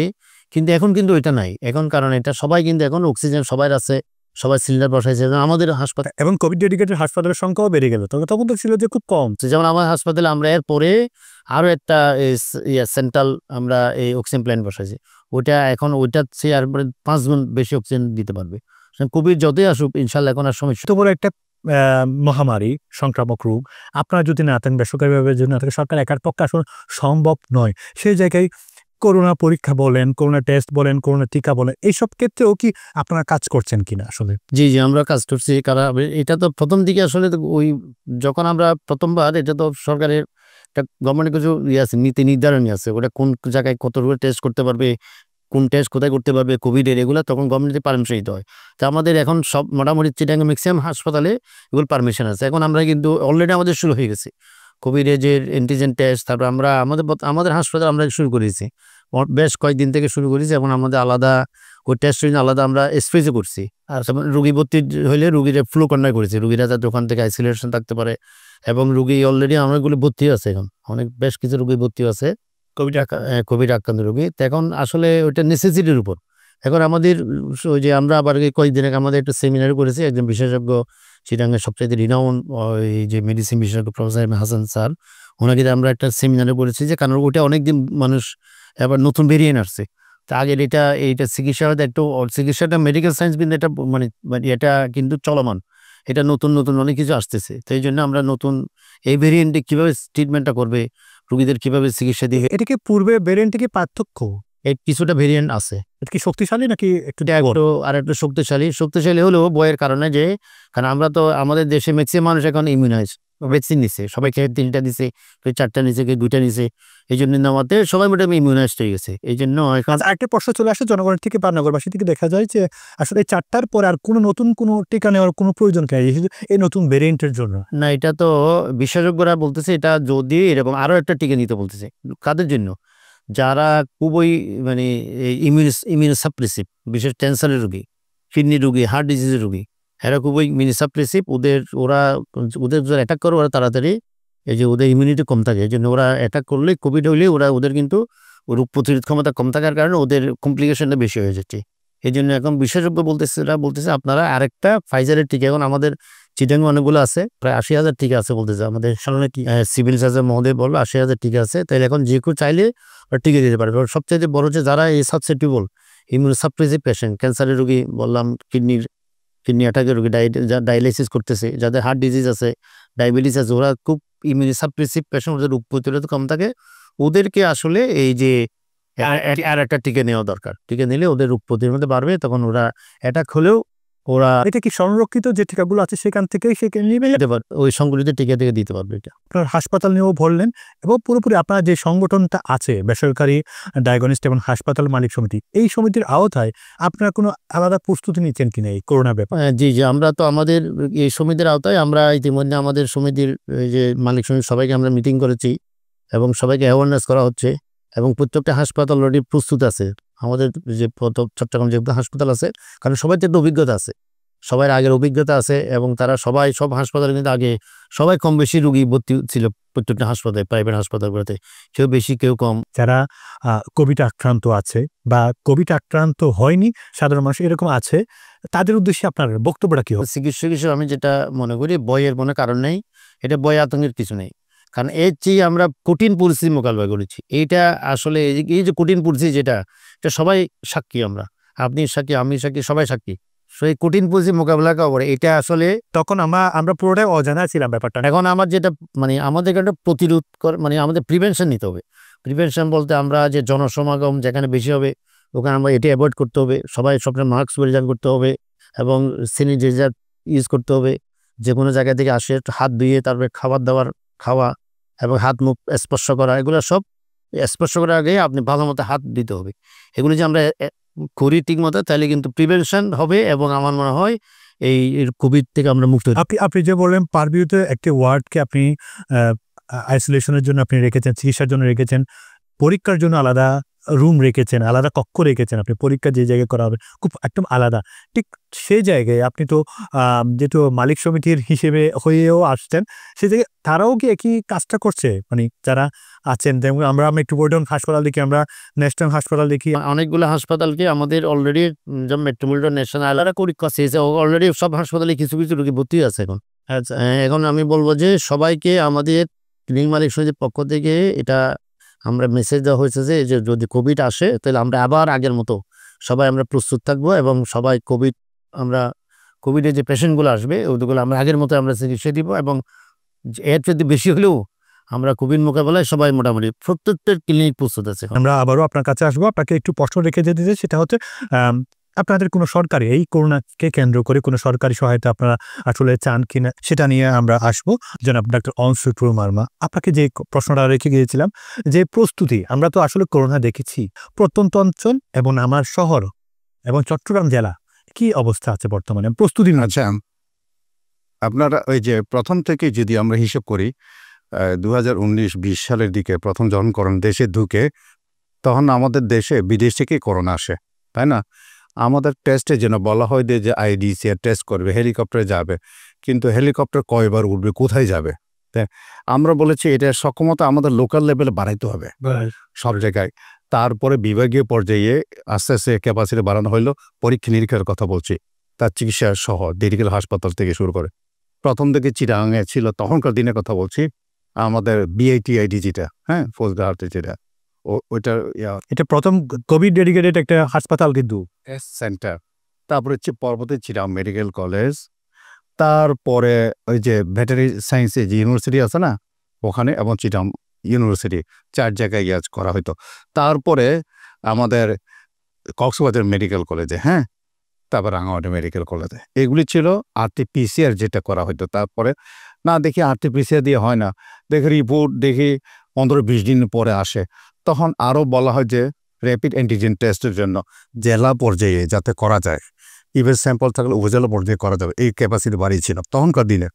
কিন্তু এখন কিন্তু ওইটা নাই এখন, কারণ এটা সবাই কিন্তু এখন অক্সিজেন সবাই আছে, সবাই সিলিন্ডার বসাইছে। আমাদের হাসপাতাল এবং কোভিড ডেডিকেটেড হাসপাতালের সংখ্যাও বেড়ে গেল, তখন তো ছিল যে খুব কম। যেমন আমার হাসপাতালে আমরা এর পরে আরো একটা সেন্ট্রাল আমরা এই অক্সিজেন প্ল্যান্ট বসাইছি, ওইটা চেয়ে আর 5 গুণ বেশি অক্সিজেন দিতে পারবে। কোভিড যতই আসুক ইনশাল্লাহ এখন আর সমস্যা। তো বড় একটা মহামারী, সংক্রামক রোগ, আপনারা যদি না থাকেন, বেসরকারিভাবে যদি না থাকে, সরকার একার পক্ষে আসলে সম্ভব নয়। সেই জায়গায় করোনা পরীক্ষা বলেন, করোনা টেস্ট বলেন, করোনা টিকা বলেন, এইসব ক্ষেত্রেও কি আপনারা কাজ করছেন কিনা আসলে? জি আমরা কাজ করছি, কারণ এটা তো প্রথম দিকে আসলে ওই যখন আমরা প্রথমবার, এটা তো সরকারের একটা গভর্নমেন্টের কিছু আছে, নীতি নির্ধারণী আছে, ওটা কোন জায়গায় কত টেস্ট করতে পারবে, কোন টেস্ট কোথায় করতে পারবে কোভিডের, এগুলো তখন গভর্নমেন্টের পারমিশন দিতে হয়। তো আমাদের এখন সব মোটামুটি চিটাগাং ম্যাক্সিমাম হাসপাতালে এগুলো পারমিশন আছে। এখন আমরা কিন্তু অলরেডি আমাদের শুরু হয়ে গেছে কোভিডের যে অ্যান্টিজেন টেস্ট। তারপর আমরা আমাদের হাসপাতাল আমরা শুরু করেছি, বেশ কয়েকদিন থেকে শুরু করেছি। এখন আমাদের আলাদা ওই টেস্ট আলাদা আমরা স্পেসে করছি। আর রুগী ভর্তি হলে রুগীরা ফ্লো কর্নার করেছি, রুগীরা যাতে ওখান থেকে আইসোলেশন থাকতে পারে। এবং রুগী অলরেডি অনেকগুলো ভর্তি আছে, এখন বেশ কিছু রুগী ভর্তি আছে কোভিড আক্রান্ত রোগী। তো এখন আসলে ওইটা নেসেসিটির উপর। এখন আমাদের ওই যে আমরা আবার কয়েকদিন আগে আমাদের একটা সেমিনার করেছি, একজন বিশেষজ্ঞ চিটাগাংয়ের সবচেয়ে রিনাউন এই যে মেডিসিন বিশেষজ্ঞ প্রফেসর হাসান স্যার, ওনাকে আমরা একটা সেমিনারে বলেছি যে কারণ ওইটা অনেকদিন মানুষ আবার নতুন ভেরিয়েন্ট আসছে। তা আগের এইটা চিকিৎসা হয়তো একটু চিকিৎসাটা মেডিকেল সায়েন্স কিন্তু এটা এটা কিন্তু চলমান, এটা নতুন অনেক কিছু আসতেছে। তো এই জন্য আমরা নতুন এই ভেরিয়েন্টে কীভাবে ট্রিটমেন্টটা করবে, রোগীদের কিভাবে চিকিৎসা দিয়ে, এটা কি পূর্বে ভেরিয়েন্টে কি পার্থক্য? এই কিছুটা ভেরিয়েন্ট আছে। এটা কি শক্তিশালী নাকি একটু আর একটু শক্তিশালী হলেও বয়ের কারণে, যে কারণ আমরা তো আমাদের দেশে ম্যাক্সিমাম মানুষ এখন ইমিউনাইজ ভ্যাকসিন নিছে, সবাই 3টা নিছে, কেউ 4টা নিছে, কেউ 2টা নিছে। এই জন্য নামাতে সবাই মোটামুটি ইমিউনাইজড হয়ে গেছে। এই জন্য একটা প্রশ্ন চলে আসে জনগণের থেকে বা নগরবাসী থেকে, দেখা যায় যে আসলে 4টার পরে আর নতুন কোনো টিকা নেওয়ার কোনো প্রয়োজন নেই এই নতুন ভেরিয়েন্টের জন্য। না, এটা তো বিশেষজ্ঞরা বলতেছে এটা যদি এরকম আরো একটা টিকা নিতে বলতেছে। কাদের জন্য? যারা খুবই ইমিউনোসাপ্রেসিভ, বিশেষ ক্যান্সারের রোগী, কিডনি রোগী, হার্ট ডিজিজের রোগী, এরা খুবই ইমিউনোসাপ্রেসিভ। ওদের যদি অ্যাটাক করে ওরা তাড়াতাড়ি, এই যে ওদের ইমিউনিটি কম থাকে, এই জন্য ওরা অ্যাটাক করলে কোভিড হইলে ওদের কিন্তু রোগ প্রতিরোধ ক্ষমতা কম থাকার কারণে ওদের কমপ্লিকেশনটা বেশি হয়ে যাচ্ছে। এই জন্য এখন বিশেষজ্ঞ বলতেছে আপনারা আরেকটা ফাইজারের টিকা, এখন আমাদের চিটাগাংয়ে অনেকগুলো আছে, প্রায় 80,000 টিকা আছে বলতেছে আমাদের সামনে সিভিল সার্জন মহোদয় বললো 80,000 টিকা আছে। তাইলে এখন যে কেউ চাইলে টিকা দিতে পারবে। সবচেয়ে বড় যে যারা এই সাবসেপ্টিবল ইমিউনোসাপ্রেসিভ পেশেন্ট, ক্যান্সারের রোগী বললাম, কিডনি অ্যাটাকের রোগী, ডায়ালাইসিস করতেছে, যাদের হার্ট ডিজিজ আছে, ডায়াবেটিস আছে, ওরা খুব ইমিউনোসাপ্রেসিভ পেশেন্ট, ওদের রোগ প্রতিরোধ কম থাকে, ওদেরকে আসলে এই যে আর একটা টিকা নেওয়া দরকার। টিকা নিলে ওদের রোগ প্রতিরোধ বাড়বে, তখন ওরা অ্যাটাক হলেও ওরা এটা কি সংরক্ষিত যে টিকাগুলো আছে সেখান থেকেই ওই সংগঠিত টিকা থেকে দিতে পারবে। এটা আপনার হাসপাতাল নিয়েও বললেন, এবং পুরোপুরি আপনার যে সংগঠনটা আছে বেসরকারি ডায়াগনস্টিক এবং হাসপাতাল মালিক সমিতি, এই সমিতির আওতায় আপনারা কোনো আলাদা প্রস্তুতি নিচ্ছেন কিনা এই করোনা ব্যাপারে? জি আমরা তো আমাদের এই সমিতির আওতায় আমরা ইতিমধ্যে আমাদের সমিতির যে মালিক সমিতি সবাইকে আমরা মিটিং করেছি এবং সবাইকে অ্যাওয়ারনেস করা হচ্ছে, এবং প্রত্যেকটা হাসপাতাল অলরেডি প্রস্তুত আছে। আমাদের যে চট্টগ্রাম যে হাসপাতাল আছে, কারণ সবাই তো অভিজ্ঞতা আছে, সবার আগের অভিজ্ঞতা আছে, এবং তারা সব হাসপাতালে কিন্তু আগে সবাই কম বেশি রোগী ভর্তি ছিল প্রত্যেকটা হাসপাতালে, প্রাইভেট হাসপাতালগুলোতে, কেউ বেশি কেউ কম। যারা কোভিড আক্রান্ত আছে বা কোভিড আক্রান্ত হয়নি সাধারণ মানুষ এরকম আছে, তাদের উদ্দেশ্যে আপনার বক্তব্যটা কি হবে? চিকিৎসক হিসেবে আমি যেটা মনে করি, বইয়ের কোনো কারণ নেই, এটা বই আতঙ্কের কিছু নেই। কারণ এর চেয়ে আমরা কঠিন পরিস্থিতি মোকাবিলা করেছি। এইটা আসলে এই যে কঠিন পরিস্থিতি, এটা সবাই সাক্ষী, আপনি সাক্ষী, আমি সাক্ষী, সবাই সাক্ষী। সেই কঠিন পরিস্থিতি মোকাবিলা করে এটা আসলে তখন আমরা পুরোটাই অজানা ছিলাম ব্যাপারটা। এখন আমার যেটা আমাদের একটা প্রতিরোধ আমাদের প্রিভেনশন নিতে হবে। প্রিভেনশন বলতে আমরা যে জনসমাগম যেখানে বেশি হবে ওখানে আমরা এটা অ্যাভয়েড করতে হবে, সবাই সবসময় মাস্ক পরিধান করতে হবে এবং স্যানিটাইজার ইউজ করতে হবে। যে কোনো জায়গা থেকে আসে হাত ধুয়ে তারপরে খাওয়া এবং হাত মুখ স্পর্শ করা, এগুলো সব স্পর্শ করার আগে আপনি ভালো মতো হাত দিতে হবে। এগুলো যে আমরা করি ঠিক মতো, তাহলে কিন্তু প্রিভেনশন হবে এবং আমার মনে হয় এই কোভিড থেকে আমরা মুক্ত হতে আপনি আপনি যে বললেন পারবিউতে একটি ওয়ার্ডকে আপনি আইসোলেশনের জন্য আপনি রেখেছেন, চিকিৎসার জন্য রেখেছেন, পরীক্ষার জন্য আলাদা রুম রেখেছেন, আলাদা কক্ষ রেখেছেন। আপনি পরীক্ষা যে জায়গায় করা হবে খুব একদম আলাদা। ঠিক সেই জায়গায় আপনি তো যেহেতু মালিক সমিতির হিসেবে হয়েও আসছেন, সেই জায়গায় তারাও কি একই কাজটা করছে? মানে যারা আছেন, যেমন আমরা মেট্রোপলিটন হাসপাতাল দেখি, আমরা ন্যাশনাল হাসপাতাল দেখি, অনেকগুলো হাসপাতালকে আমাদের অলরেডি যেমন মেট্রোপলিটন ন্যাশনাল পরীক্ষা শেষে অলরেডি সব হাসপাতালে কিছু কিছু রোগী ভর্তি আছে এখন। এখন আমি বলবো যে সবাইকে আমাদের ক্লিনিক মালিক সমিতির পক্ষ থেকে এটা আমরা মেসেজ দেওয়া হয়েছে যে যদি কোভিড আসে তাহলে আমরা আবার আগের মতো সবাই আমরা প্রস্তুত থাকবো এবং সবাই কোভিডের যে পেশেন্টগুলো আসবে ওগুলো আমরা আগের মতো আমরা চিকিৎসা দিব এবং এর যদি বেশি হলেও আমরা কোভিড মোকাবেলায় সবাই মোটামুটি প্রত্যেকটা ক্লিনিক প্রস্তুত আছে। আমরা আবারও আপনার কাছে আসবো। আপনাকে একটু প্রশ্ন রেখে যেতে চাই, সেটা হচ্ছে আপনাদের কোনো সরকারি এই করোনাকে কেন্দ্র করে কোনো সরকারি সহায়তা আপনারা আসলে চান কিনা, সেটা নিয়ে আমরা আসবো। জনাব ডাক্তার অনসুটুর মার্মা, আপনাকে যে প্রশ্নটা রেখে গিয়েছিলাম যে প্রস্তুতি, আমরা তো আসলে করোনা দেখেছি প্রত্যন্ত অঞ্চল এবং আমার শহর এবং চট্টগ্রাম জেলা কি অবস্থা আছে বর্তমানে প্রস্তুতি? আচ্ছা, আপনারা ওই যে প্রথম থেকে যদি আমরা হিসেব করি 2019-20 সালের দিকে প্রথম যখন করোনা দেশে ঢুকে, তখন আমাদের দেশে বিদেশ থেকে করোনা আসে, তাই না? আমাদের টেস্টে যেন বলা হয় যে আইডিসিআর টেস্ট করবে, হেলিকপ্টারে যাবে, কিন্তু হেলিকপ্টার কয়বার উঠবে, কোথায় যাবে? আমরা বলেছি এটা সক্ষমতা আমাদের লোকাল লেভেলে বাড়াইতে হবে সব জায়গায়। তারপরে বিভাগীয় পর্যায়ে আস্তে আস্তে ক্যাপাসিটি বাড়ানো হইলো। পরীক্ষা নিরীক্ষার কথা বলছি, তার চিকিৎসা সহ মেডিকেল হাসপাতাল থেকে শুরু করে। প্রথম থেকে চিটাগাঙে ছিল, তখনকার দিনের কথা বলছি, আমাদের বিআইটিআইডি যেটা, হ্যাঁ, ফৌজদারহাটে যেটা, ওইটার এটা প্রথম কোভিড ডেডিকেটেড একটা হাসপাতাল কিন্তু সেন্টার। তারপরে হচ্ছে পরবর্তী চিটাগাং মেডিকেল কলেজ, তারপরে ওই যে ভেটেরিনারি সায়েন্সে যে ইউনিভার্সিটি আছে না ওখানে, এবং চিটাগাং ইউনিভার্সিটি, 4 জায়গায় ইয়াজ করা হতো। তারপরে আমাদের কক্সবাজার মেডিকেল কলেজে, হ্যাঁ, তারপর রাঙামাটি মেডিকেল কলেজে। এগুলি ছিল আরটিপিসিআর যেটা করা হতো। তারপরে না দেখি আরটিপিসিআর দিয়ে হয় না, দেখি রিপোর্ট দেখি 15-20 দিন পরে আসে, তখন আরও বলা হয় যে র্যাপিড অ্যান্টিজেন টেস্টের জন্য জেলা পর্যায়ে যাতে করা যায়, ইভেন স্যাম্পল থাকলে উপজেলা পর্যায়ে করা যাবে, এই ক্যাপাসিটি বাড়িয়েছিল তখনকার দিনে।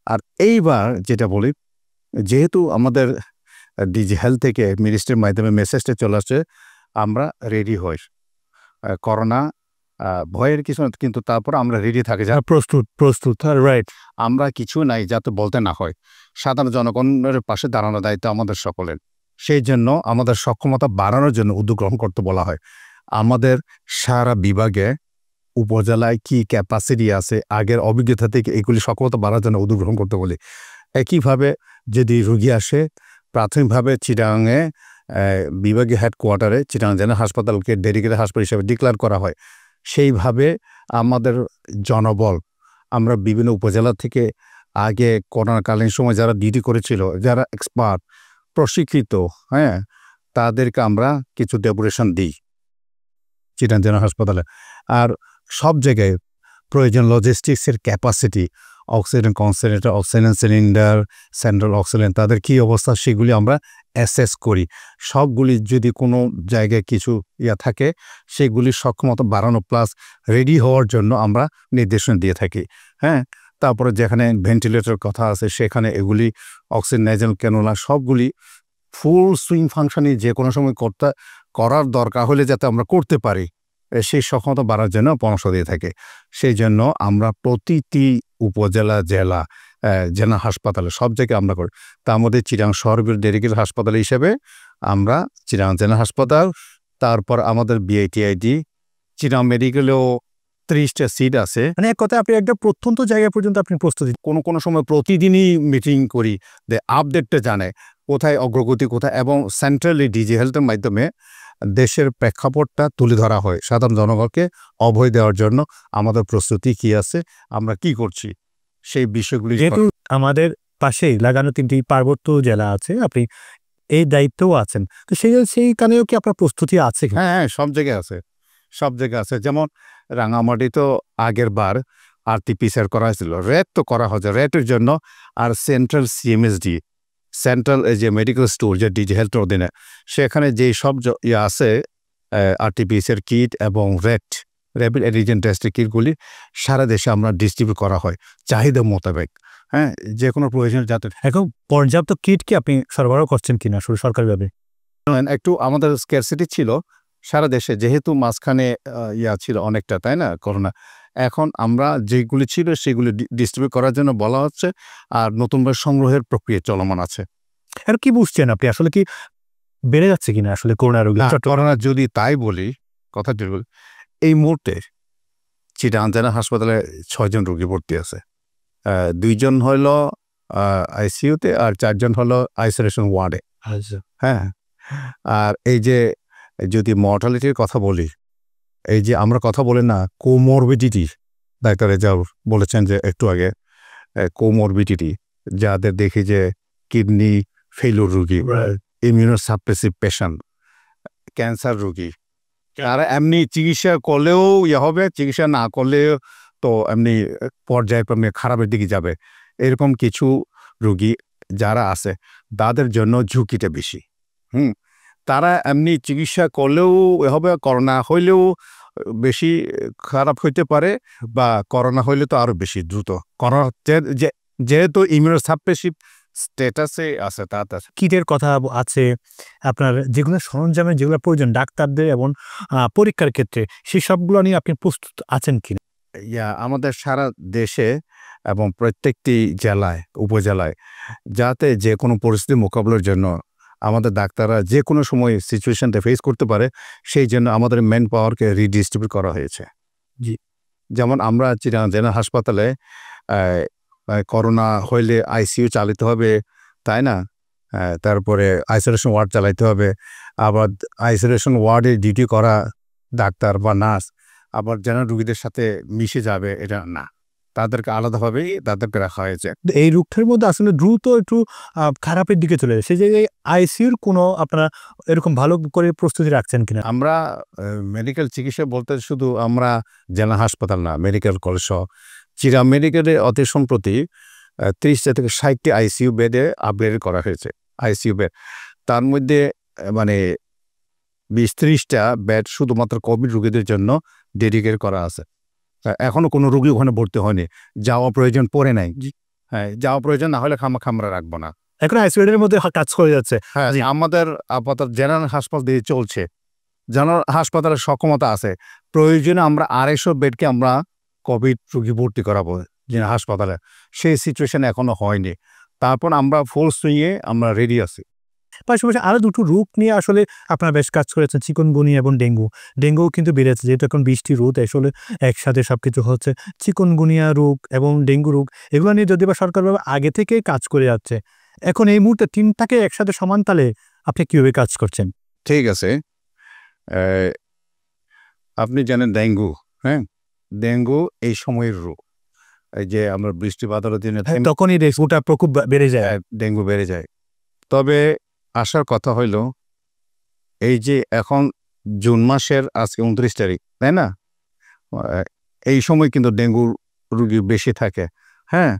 আর এইবার যেটা বলি, যেহেতু আমাদের ডিজি হেলথ থেকে মিনিস্ট্রির মাধ্যমে মেসেজটা চলে আসছে, আমরা রেডি হই। করোনা ভয়ের কিছু না, কিন্তু তারপর আমরা রেডি থাকি, যা প্রস্তুত রাইট। আমরা কিছু নাই যাতে বলতে না হয়। সাধারণ জনগণের পাশে দাঁড়ানোর দায়িত্ব আমাদের সকলের। সেই জন্য আমাদের সক্ষমতা বাড়ানোর জন্য উদ্যোগ গ্রহণ করতে বলা হয়। আমাদের সারা বিভাগে উপজেলায় কি ক্যাপাসিটি আছে, আগের অভিজ্ঞতা থেকে এগুলি সক্ষমতা বাড়ার জন্য উদ্যোগ গ্রহণ করতে বলি। একইভাবে যদি রোগী আসে, প্রাথমিকভাবে চিটাগাংয়ে বিভাগীয় হেডকোয়ার্টারে চিটাগাং জেনারেল হাসপাতালকে ডেডিকেটেড হাসপাতাল হিসেবে ডিক্লেয়ার করা হয়। সেইভাবে আমাদের জনবল, আমরা বিভিন্ন উপজেলা থেকে আগে করোনাকালীন সময় যারা ডিউটি করেছিল, যারা এক্সপার্ট প্রশিক্ষিত, হ্যাঁ, তাদেরকে আমরা কিছু ডেপুটেশন দিই চিটাগাং জেনারেল হাসপাতালে। আর সব জায়গায় প্রয়োজন লজিস্টিক্সের capacity, oxygen concentrator, oxygen cylinder, central oxygen, তাদের কী অবস্থা সেগুলি আমরা অ্যাসেস করি। সবগুলি যদি কোনো জায়গায় কিছু থাকে, সেগুলির সক্ষমতা বাড়ানো প্লাস রেডি হওয়ার জন্য আমরা নির্দেশনা দিয়ে থাকি, হ্যাঁ। তারপরে যেখানে ভেন্টিলেটর কথা আছে সেখানে এগুলি অক্সিজেন নেজেল ক্যানুলা সবগুলি ফুল সুইং ফাংশনই যে কোনো সময় করার দরকার হলে যাতে আমরা করতে পারি, সেই সক্ষমতা বাড়ার জন্য পরামর্শ দিয়ে থাকে। সেই জন্য আমরা প্রতিটি উপজেলা, জেলা, জেনারেল হাসপাতালে সব জায়গায় আমরা করি। তার মধ্যে চিটাগাং শহর ডেডিকেটেড হাসপাতাল হিসেবে আমরা চিটাগাং জেনারেল হাসপাতাল, তারপর আমাদের বিআইটিআইডি, চিটাগাং মেডিকেলেও 30টা সিট আছে। মানে এক কথায় আপনি একটা প্রত্যন্ত জায়গা পর্যন্ত আপনি প্রস্তুতি। কোনো সময় প্রতিদিনই মিটিং করি, আপডেটটা জানে কোথায় অগ্রগতি কোথায়, এবং সেন্ট্রালি ডিজি হেলথের মাধ্যমে দেশের প্রেক্ষাপটটা তুলে ধরা হয় সাধারণ জনগণকে অভয় দেওয়ার জন্য আমাদের প্রস্তুতি কি আছে, আমরা কি করছি, সেই বিষয়গুলি। যেহেতু আমাদের পাশেই লাগানো 3টি পার্বত্য জেলা আছে, আপনি এই দায়িত্বও আছেন, তো সেইখানেও কি আপনার প্রস্তুতি আছে? হ্যাঁ, সব জায়গায় আছে, সব জায়গায় আছে। যেমন রাঙামাটি তো আগের বার আরটিপিসিআর করা হয়েছিল, র্যাট তো করা হচ্ছে, র্যাটের জন্য। আর সেন্ট্রাল সিএমএসডি, সেন্ট্রাল যে মেডিকেল স্টোর যে ডিজি হেলথের অধীনে, সেখানে যেই সব আছে আরটিপিএসের কিট এবং র্যাপিড অ্যান্টিজেন টেস্টের কিটগুলি সারা দেশে আমরা ডিস্ট্রিবিউট করা হয় চাহিদা মোতাবেক। হ্যাঁ, যে কোনো প্রয়োজন যাতে এখন পর্যাপ্ত কিট কি আপনি সরবরাহ করছেন কিনা আসলে সরকারিভাবে? একটু আমাদের স্ক্যারসিটি ছিল সারা দেশে, যেহেতু মাঝখানে ছিল অনেকটা, তাই না, করোনা। এখন আমরা যেগুলি ছিল সেগুলি ডিস্ট্রিবিউট করার জন্য বলা হচ্ছে, আর নতুনভাবে সংগ্রহের প্রক্রিয়া চলমান আছে। আর কি বুঝছেন আপনি আসলে কি বেড়ে যাচ্ছে কিনা আসলে করোনা রোগী? করোনা যদি তাই বলি, কথা যদি বলি, এই মুহূর্তে চিটাগাং জেনারেল হাসপাতালে 6 জন রোগী ভর্তি আছে। 2 জন হইল আইসিইউতে আর 4 জন হলো আইসোলেশন ওয়ার্ডে। হ্যাঁ, আর এই যে যদি মর্টালিটির কথা বলি, এই যে আমরা কথা বলি না কোমরবিডিটি, ডাক্তারে যা বলেছেন যে একটু আগে, কোমরবিডিটি যাদের দেখি যে কিডনি ফেইলুর রোগী, ইমিউনোসাপ্রেসিভ পেশেন্ট, ক্যান্সার রোগী, আর এমনি চিকিৎসা করলেও হবে, চিকিৎসা না করলেও তো এমনি পর্যায়ক্রমে খারাপের দিকে যাবে, এরকম কিছু রোগী যারা আছে তাদের জন্য ঝুঁকিটা বেশি। তারা এমনি চিকিৎসা করলেও হবে, করোনা হইলেও বেশি খারাপ হইতে পারে, বা করোনা হইলে তো আরও বেশি দ্রুত। করোনা যেহেতু ইমিউনোসাপ্রেসিভ স্ট্যাটাসে আছে, তাতে কিটের কথা আছে, আপনার যেগুলো সরঞ্জামের যেগুলো প্রয়োজন ডাক্তারদের এবং পরীক্ষার ক্ষেত্রে, সেই সবগুলো নিয়ে আপনি প্রস্তুত আছেন কিনা? আমাদের সারা দেশে এবং প্রত্যেকটি জেলায়, উপজেলায়, যাতে যে কোনো পরিস্থিতি মোকাবিলার জন্য আমাদের ডাক্তাররা যে কোনো সময় সিচুয়েশনটা ফেস করতে পারে, সেই জন্য আমাদের ম্যান পাওয়ারকে রিডিস্ট্রিবিউট করা হয়েছে। জি, যেমন আমরা চিটাগাং জেনারেল হাসপাতালে করোনা হইলে আইসিইউ চালাতে হবে, তাই না, তারপরে আইসোলেশন ওয়ার্ড চালাইতে হবে, আবার আইসোলেশন ওয়ার্ডে ডিউটি করা ডাক্তার বা নার্স আবার জেনারেল রোগীদের সাথে মিশে যাবে, এটা না, তাদেরকে আলাদাভাবেই তাদেরকে রাখা হয়েছে। এই রোগটার মধ্যে আসলে দ্রুত একটু খারাপের দিকে চলে যায়, সেই জায়গায় আইসিইউর কোনো আপনারা এরকম ভালো করে প্রস্তুতি রাখছেন কিনা? আমরা মেডিকেল চিকিৎসা বলতে শুধু আমরা জেলা হাসপাতাল না, মেডিকেল কলেজ সহ চিটাগাং মেডিকেলে অতি সম্প্রতি 30টা থেকে 60টি আইসিইউ বেডে আপগ্রেড করা হয়েছে। আইসিইউ বেড, তার মধ্যে মানে 20-30টা বেড শুধুমাত্র কোভিড রোগীদের জন্য ডেডিকেট করা আছে। এখনো কোনো রোগী ওখানে ভর্তি হয়নি, যাওয়া প্রয়োজন পড়ে নাই। হ্যাঁ, যাওয়া প্রয়োজন না হলে খামরা রাখবো না। এখন আইসিইউর মধ্যে কাজ করে যাচ্ছে। হ্যাঁ, আমাদের আপাতত জেনারেল হাসপাতাল দিয়ে চলছে, জেনারেল হাসপাতালের সক্ষমতা আছে, প্রয়োজনে আমরা 250 বেডকে আমরা কোভিড রোগী ভর্তি করাবো জেনারেল হাসপাতালে, সেই সিচুয়েশন এখনো হয়নি। তারপর আমরা ফুল সুইংয়ে আমরা রেডি আছি। পাশাপাশি আরও দুটো রোগ নিয়ে আসলে আপনারা বেশ কাজ করেছেন, চিকনগুনিয়া এবং ডেঙ্গুও কিন্তু বেড়েছে, যেহেতু এখন বৃষ্টি রোদ আসলে একসাথে সব কিছু হচ্ছে। চিকনগুনিয়া রোগ এবং ডেঙ্গু রোগ এগুলো নিয়ে যদি বা সরকারভাবে আগে থেকে কাজ করে যাচ্ছে, এখন এই মুহূর্তে তিনটাকে একসাথে সমান তালে আপনি কীভাবে কাজ করছেন? ঠিক আছে, আপনি জানেন ডেঙ্গু, হ্যাঁ, ডেঙ্গু এই সময়ের রোগ, এই যে আমরা বৃষ্টি বাদলের দিনে তখনই ওটা প্রকোপ বেড়ে যায়, ডেঙ্গু বেড়ে যায়। তবে আসার কথা হইল, এই যে এখন জুন মাসের আজকে 29 তারিখ, তাই না, এই সময় কিন্তু ডেঙ্গু রোগী বেশি থাকে, হ্যাঁ,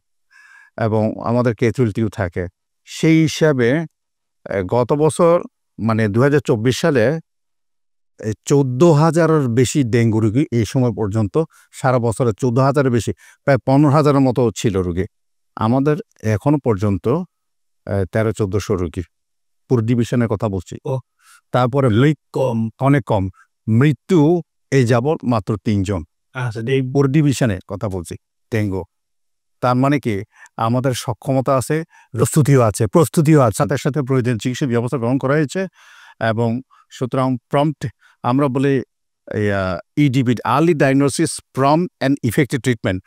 এবং আমাদের ক্যাজুয়ালিটিও থাকে। সেই হিসাবে গত বছর মানে 2024 সালে 14,000-এর বেশি ডেঙ্গু রোগী এই সময় পর্যন্ত, সারা বছরে 14,000-এর বেশি, প্রায় 15,000-এর মতো ছিল রোগী। আমাদের এখনো পর্যন্ত 1300-1400 রোগী, পুরো ডিভিশনের কথা বলছি। তারপরে অনেক কম মৃত্যু এই যাবৎ মাত্র 3 জন, পুরো ডিভিশনের কথা বলছি ডেঙ্গু। তার মানে কি আমাদের সক্ষমতা আছে, প্রস্তুতিও আছে, সাথে সাথে প্রয়োজন চিকিৎসা ব্যবস্থা গ্রহণ করা হয়েছে। এবং সুতরাং প্রম্পট আমরা বলি ইডিবি, early diagnosis, prompt and effective treatment,